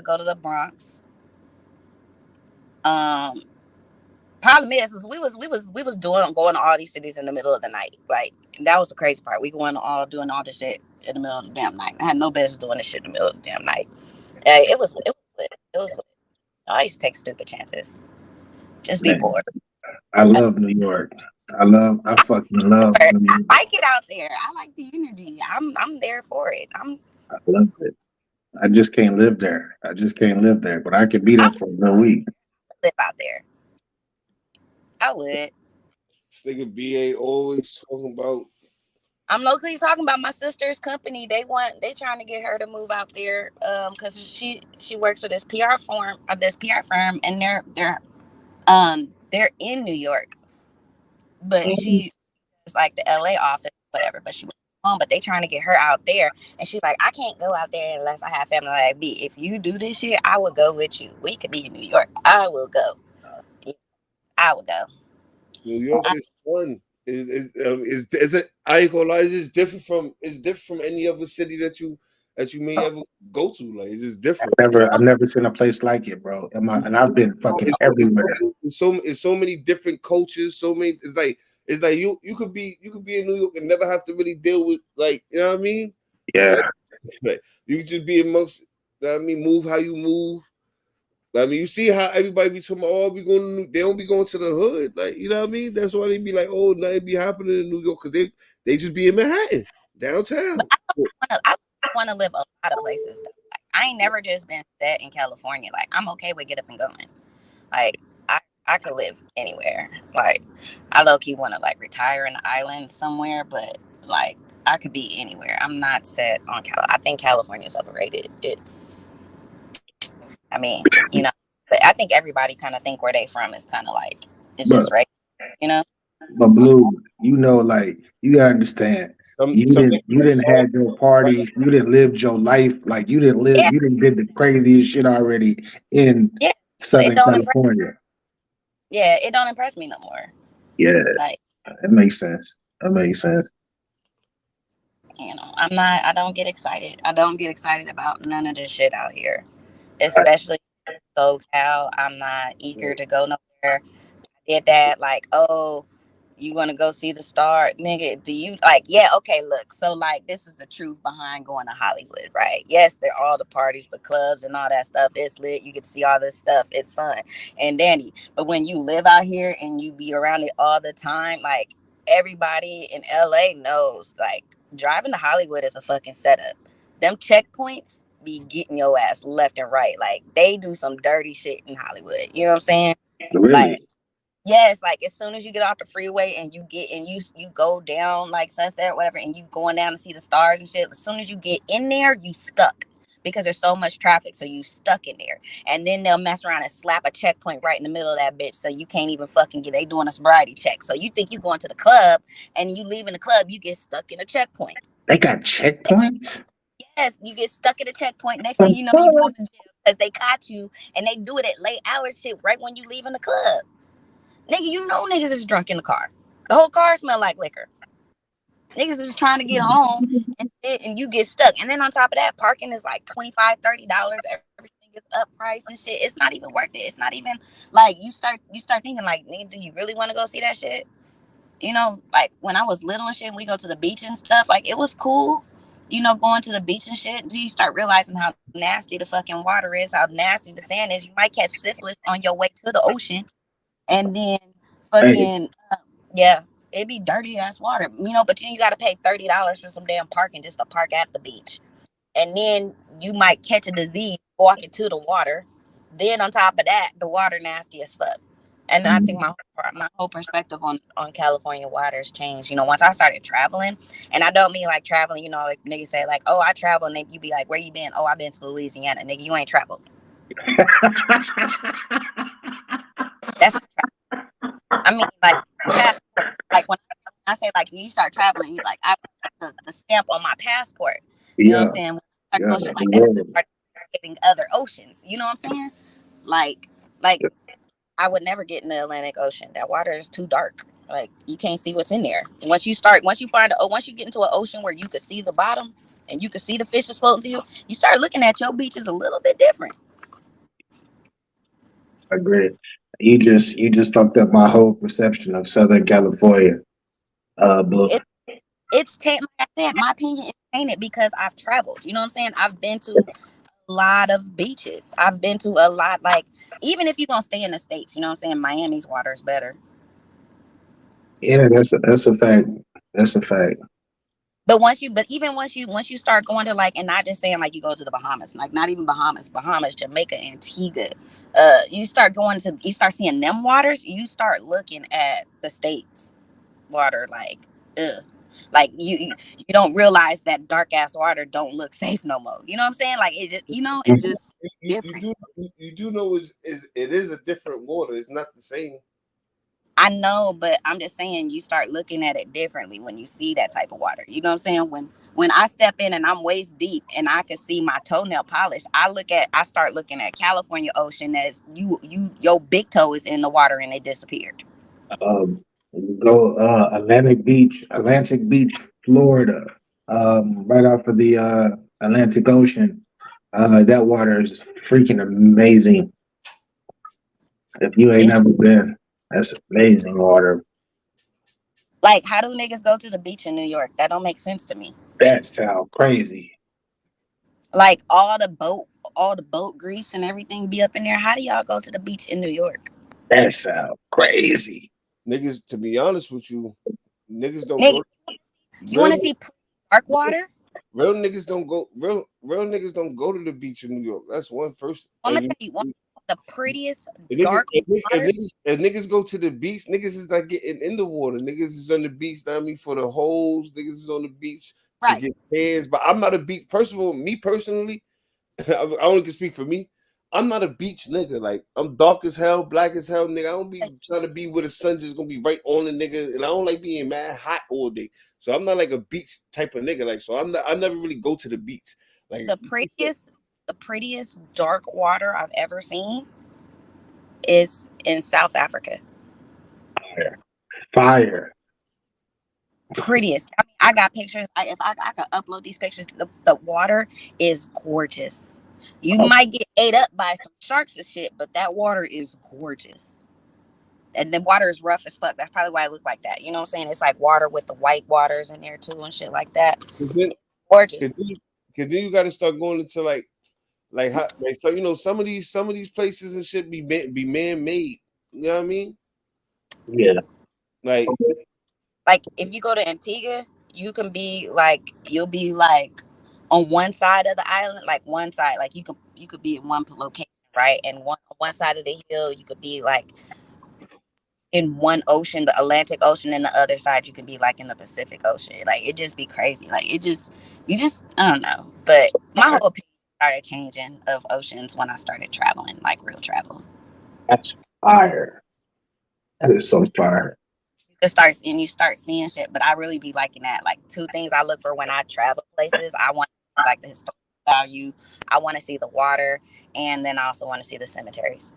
Speaker 1: go to the Bronx. Um Problem is we was doing going to all these cities in the middle of the night. Like that was the crazy part. We going all doing all this shit in the middle of the damn night. I had no business doing this shit in the middle of the damn night. It was lit. It was lit. I used to take stupid chances. Just be
Speaker 3: Man,
Speaker 1: bored.
Speaker 3: I love New York. I fucking love
Speaker 1: I
Speaker 3: New York.
Speaker 1: like it out there. I like the energy. I'm there for it.
Speaker 3: I love it. I just can't live there. I just can't live there, but I could be
Speaker 1: I
Speaker 3: there
Speaker 1: would
Speaker 3: for a week.
Speaker 1: live out there. I would.
Speaker 2: This nigga BA always talking about.
Speaker 1: I'm locally talking about my sister's company. They trying to get her to move out there because she works for this PR firm, and they're in New York, but she is like the LA office, whatever. But she was home, but they trying to get her out there, and she's like, I can't go out there unless I have family. Like, B, if you do this shit, I will go with you. We could be in New York. I will go. I will go.
Speaker 2: New York
Speaker 1: I,
Speaker 2: is fun. Is it? I ain't gonna lie. It's different from any other city that you may ever go to. Like it's just different.
Speaker 1: it's so
Speaker 3: I've never seen a place like it, bro. And I've been fucking everywhere.
Speaker 2: It's so many different cultures. So many. It's like you could be in New York and never have to really deal with like you know what I mean.
Speaker 3: Yeah,
Speaker 2: Like, like you could just be amongst. I mean, move how you move. I mean, you see how everybody be talking about, oh, they don't be going to the hood. Like, you know what I mean? That's why they be like, oh, nothing be happening in New York because they just be in Manhattan,
Speaker 1: but
Speaker 2: downtown.
Speaker 1: I want to live a lot of places. Though. Like, I ain't never just been set in California. Like I'm okay with get up and going. Like I could live anywhere. Like I low key want to like retire in an island somewhere, but like I could be anywhere. I'm not set on Cal. I think California is overrated. I mean, but I think everybody kind of think where they from is kind of like it's
Speaker 3: but
Speaker 1: just right. You know?
Speaker 3: Blue, like you gotta understand.
Speaker 2: Some
Speaker 3: You didn't have your parties. You didn't live your life. Like
Speaker 1: Yeah,
Speaker 3: you didn't did the craziest shit already in
Speaker 1: yeah. It
Speaker 3: Southern
Speaker 1: don't impress.
Speaker 3: California.
Speaker 1: Yeah, it don't impress me no more.
Speaker 3: Yeah,
Speaker 1: Like
Speaker 3: it makes sense. That makes sense.
Speaker 1: I'm not. I don't get excited. I don't get excited about none of this shit out here, especially SoCal. I'm not eager to go nowhere. Did that like, oh, you want to go see the star, nigga? Do you like? Yeah, okay. Look, so like, this is the truth behind going to Hollywood, right? Yes, there are all the parties, the clubs, and all that stuff. It's lit. You get to see all this stuff. It's fun and dandy. But when you live out here and you be around it all the time, like everybody in LA knows, like driving to Hollywood is a fucking setup. Them checkpoints be getting your ass left and right. Like they do some dirty shit in Hollywood. You know what I'm saying? Like
Speaker 3: Really?
Speaker 1: yes, like as soon as you get off the freeway and you go down like Sunset or whatever, and you going down to see the stars and shit. As soon as you get in there, you stuck because there's so much traffic, so you stuck in there. And then they'll mess around and slap a checkpoint right in the middle of that bitch, so you can't even fucking get. They doing a sobriety check, so you think you going to the club, and you leaving the club, you get stuck in a checkpoint.
Speaker 3: They got checkpoints?
Speaker 1: Yes, you get stuck at a checkpoint. Next thing
Speaker 3: The
Speaker 1: you know, you go
Speaker 3: fuck?
Speaker 1: to jail because they caught you, and they do it at late hours shit right when you leaving the club. Nigga, you know niggas is drunk in the car. The whole car smell like liquor. Niggas is trying to get home and you get stuck. And then on top of that, parking is like $25, $30. Everything is up price and shit. It's not even worth it. It's not even like you start thinking like, nigga, do you really want to go see that shit? Like when I was little and shit, we go to the beach and stuff, like it was cool. Going to the beach and shit, until you start realizing how nasty the fucking water is, how nasty the sand is. You might catch syphilis on your way to the ocean and then
Speaker 3: Hey,
Speaker 1: fucking yeah, it'd be dirty ass water, but then you gotta pay $30 for some damn parking just to park at the beach, and then you might catch a disease walking to the water. Then on top of that, the water nasty as fuck. And I think my whole perspective on California waters changed. You know, once I started traveling, and I don't mean like traveling. You know, like niggas say like, oh, I travel, and then you be like, where you been? Oh, I've been to Louisiana, nigga. You ain't traveled. That's not travel. I mean, like, like when I say like you start traveling, you like I put the stamp on my passport. You know what I'm
Speaker 3: Yeah,
Speaker 1: saying? When I start
Speaker 3: yeah,
Speaker 1: doing shit like that, I start getting other oceans. You know what I'm saying? Like I would never get in the Atlantic Ocean. That water is too dark. Like you can't see what's in there. Once you get into an ocean where you could see the bottom and you could see the fishes floating to you, you start looking at your beaches a little bit different.
Speaker 3: agree. You just fucked up my whole perception of Southern California. Blue.
Speaker 1: It it's like I said, my opinion is tainted because I've traveled. You know what I'm saying? I've been to a lot of beaches. I've been to a lot. Like even if you're gonna stay in the States, you know what I'm saying? Miami's water is better.
Speaker 3: Yeah, that's a fact. That's a fact.
Speaker 1: But even once you start going to like, and not just saying like you go to the Bahamas, like not even Bahamas, Jamaica, Antigua, you start seeing them waters, you start looking at the states water like, ugh. Like you don't realize that dark ass water don't look safe no more. You know what I'm saying? Like it just, it
Speaker 3: Mhm.
Speaker 1: just different.
Speaker 2: You do know is it is a different water. It's not the same.
Speaker 1: I know, but I'm just saying you start looking at it differently when you see that type of water. You know what I'm saying? When I step in and I'm waist deep and I can see my toenail polish, I start looking at California Ocean as your big toe is in the water and it disappeared.
Speaker 3: Um, go Atlantic Beach, Florida. Right off of the Atlantic Ocean. That water is freaking amazing. If you ain't
Speaker 1: It's
Speaker 3: never been, that's amazing water.
Speaker 1: like how do niggas go to the beach in New York? That don't make sense to me.
Speaker 3: That sounds crazy.
Speaker 1: Like all the boat grease and everything be up in there. How do y'all go to the beach in New York?
Speaker 3: That sounds crazy.
Speaker 2: Niggas, to be honest with you, niggas don't
Speaker 1: Nigga,
Speaker 2: go.
Speaker 1: you
Speaker 2: Real
Speaker 1: want to see dark water?
Speaker 2: real niggas don't go. Real niggas don't go to the beach in New York. That's one first.
Speaker 1: I'm gonna
Speaker 2: And
Speaker 1: tell you one of the prettiest
Speaker 2: if niggas,
Speaker 1: dark
Speaker 2: if, niggas, if,
Speaker 1: water.
Speaker 2: niggas, if niggas go to the beach, niggas is not getting in the water. Niggas is on the beach. I mean, for the holes, niggas is on the beach to
Speaker 1: Right.
Speaker 2: get hands. But I'm not a beach. First of all, me personally, I only can speak for me. I'm not a beach nigga. Like I'm dark as hell, black as hell, nigga. I don't be
Speaker 1: Like,
Speaker 2: trying to be where the sun just gonna be right on the nigga, and I don't like being mad hot all day. So I'm not like a beach type of nigga. Like so, I'm not. I never really go to the beach. Like
Speaker 1: the prettiest the prettiest dark water I've ever seen is in South Africa.
Speaker 3: Fire. Fire.
Speaker 1: Prettiest. I mean, I got pictures. If I could upload these pictures, the water is gorgeous. You
Speaker 3: Oh,
Speaker 1: might get ate up by some sharks and shit, but that water is gorgeous. And the water is rough as fuck. That's probably why it looked like that. You know what I'm saying? It's like water with the white waters in there too and shit like that.
Speaker 2: then, cause
Speaker 1: Gorgeous.
Speaker 2: then, cause then you got to start going into like how like so some of these places and shit be man made. You know what I mean?
Speaker 3: yeah.
Speaker 2: Like
Speaker 1: Like if you go to Antigua, you'll be like on one side of the island, like one side, like you could be in one location, right? And one side of the hill, you could be like in one ocean, the Atlantic Ocean, and the other side you can be like in the Pacific Ocean. Like it just be crazy. Like you just I don't know. But my whole opinion started changing of oceans when I started traveling, like real travel.
Speaker 3: That's fire. That is so fire.
Speaker 1: You start seeing shit. But I really be liking that. Like two things I look for when I travel places. I want like the historical value. I want to see the water, and then I also want to see the cemeteries.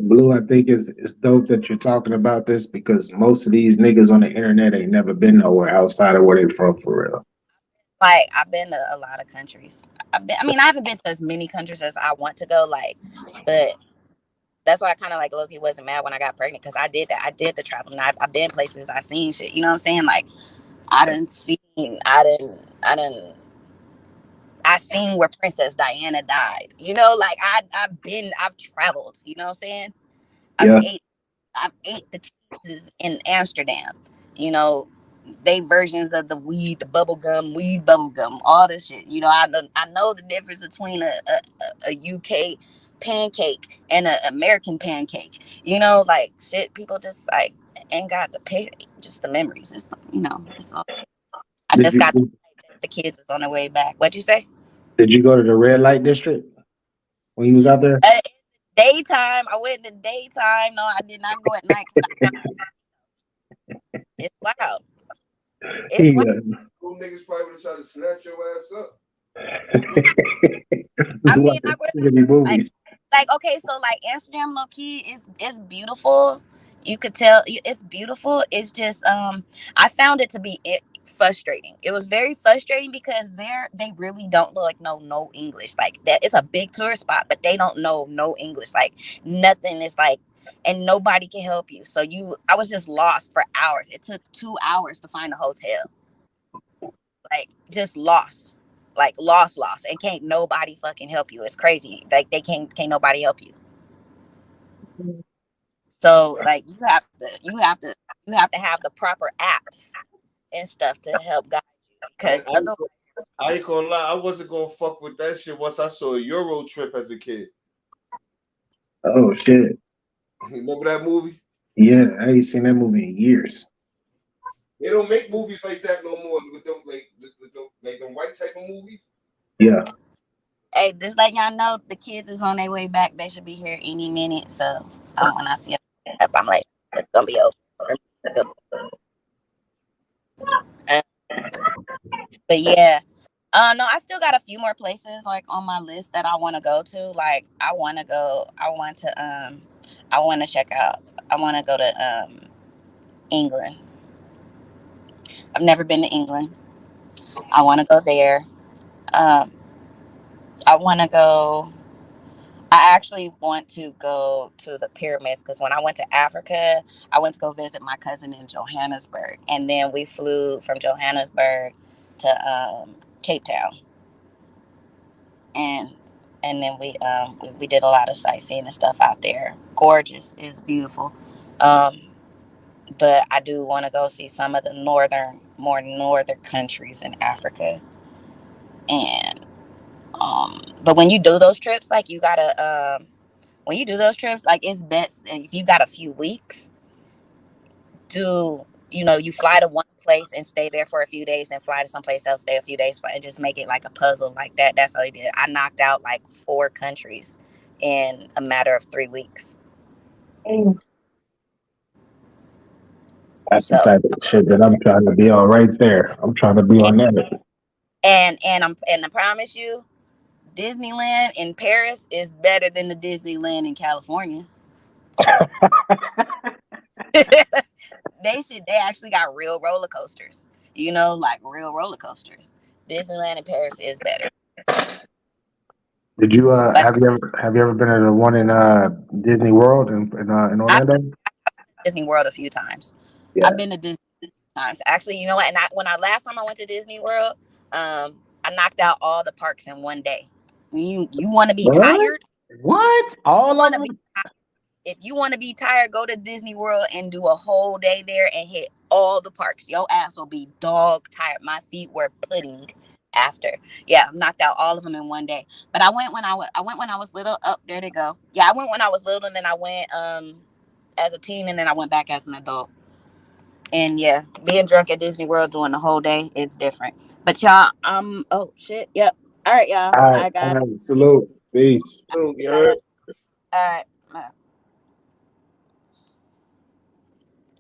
Speaker 3: Blue, I think it's dope that you're talking about this because most of these niggas on the internet ain't never been nowhere outside of where they from for real.
Speaker 1: Like I've been to a lot of countries. I mean, I haven't been to as many countries as I want to go. Like, but that's why I kind of like Loki wasn't mad when I got pregnant because I did that. I did the traveling. I've been places. I seen shit. You know what I'm saying? Like I didn't see. I didn't. I seen where Princess Diana died. You know, like I've traveled. You know what I'm saying? I've
Speaker 3: Yeah,
Speaker 1: ate, I've ate the cheeses in Amsterdam. You know, they versions of the weed, the bubble gum, all this shit. You know, I know the difference between a UK pancake and an American pancake. You know, like shit. People just like ain't got the pay. Just the memories. It's It's all, I
Speaker 3: Did
Speaker 1: just got
Speaker 3: you
Speaker 1: the kids was on their way back. What'd you say?
Speaker 3: did you go to the red light district when you was out there?
Speaker 1: Daytime. I went in the daytime. No, I did not go at night. 'Cause it's wild. It's wild.
Speaker 3: Yeah.
Speaker 2: Those niggas probably would have tried to snatch your ass up.
Speaker 1: I mean, I
Speaker 3: Watching
Speaker 1: really
Speaker 3: too many
Speaker 1: like.
Speaker 3: movies.
Speaker 1: Okay, so like Amsterdam, low key is beautiful. You could tell it's beautiful. It's just I found it to be frustrating. It was very frustrating because they really don't like know no English like that. It's a big tourist spot, but they don't know no English. Like nothing is like, and nobody can help you. So I was just lost for hours. It took 2 hours to find a hotel. Like just lost. Like lost, and can't nobody fucking help you. It's crazy. Like they can't nobody help you. So like you have to have the proper apps and stuff to help guide you because otherwise
Speaker 2: I ain't gonna lie, I wasn't gonna fuck with that shit once I saw a Euro Trip as a kid.
Speaker 3: Oh shit.
Speaker 2: You remember that movie?
Speaker 3: Yeah, I ain't seen that movie in years.
Speaker 2: They don't make movies like that no more with them like them white type of movies.
Speaker 3: Yeah.
Speaker 1: hey, just like y'all know, the kids is on their way back. They should be here any minute. So when I see them, I'm like, it's gonna be over. Uh, but yeah, no, I still got a few more places like on my list that I want to go to. Like I want to go. I want to check out. I want to go to England. I've never been to England. I want to go there. Um, I want to go. I actually want to go to the pyramids because when I went to Africa, I went to go visit my cousin in Johannesburg, and then we flew from Johannesburg to Cape Town, and then we did a lot of sightseeing and stuff out there. Gorgeous, it's beautiful, um, but I do want to go see some of the more northern countries in Africa, and but when you do those trips, like you gotta when you do those trips, like it's best if you got a few weeks, do you fly to one place and stay there for a few days and fly to someplace else, stay a few days and just make it like a puzzle like that. That's all I did. I knocked out like 4 countries in a matter of 3 weeks.
Speaker 3: That's the
Speaker 1: So
Speaker 3: type of shit that I'm trying to be on right there. I'm trying to be on that.
Speaker 1: and I promise you, Disneyland in Paris is better than the Disneyland in California. They actually got real roller coasters. Like real roller coasters. Disneyland in Paris is better.
Speaker 3: Did you
Speaker 1: But
Speaker 3: have you ever been to the one in Disney World in
Speaker 1: I've
Speaker 3: Orlando?
Speaker 1: been to Disney World a few times.
Speaker 3: Yeah.
Speaker 1: I've been to Disney times. Actually, you know what? And when I last time I went to Disney World, I knocked out all the parks in one day. You want to be
Speaker 3: What?
Speaker 1: tired?
Speaker 3: What? All of
Speaker 1: Want to be
Speaker 3: them?
Speaker 1: If you want to be tired, go to Disney World and do a whole day there and hit all the parks. Your ass will be dog tired. My feet were pudding after. Yeah, I knocked out all of them in one day. But I went when I was little. Up there they go. Yeah, I went when I was little, and then I went as a teen, and then I went back as an adult. And yeah, being drunk at Disney World doing the whole day, it's different. But y'all, oh shit, yep. All right, y'all.
Speaker 3: All right.
Speaker 1: I
Speaker 3: All
Speaker 1: got.
Speaker 3: right. Salute. Peace.
Speaker 2: Oh, you
Speaker 1: I
Speaker 2: heard?
Speaker 1: got. All right.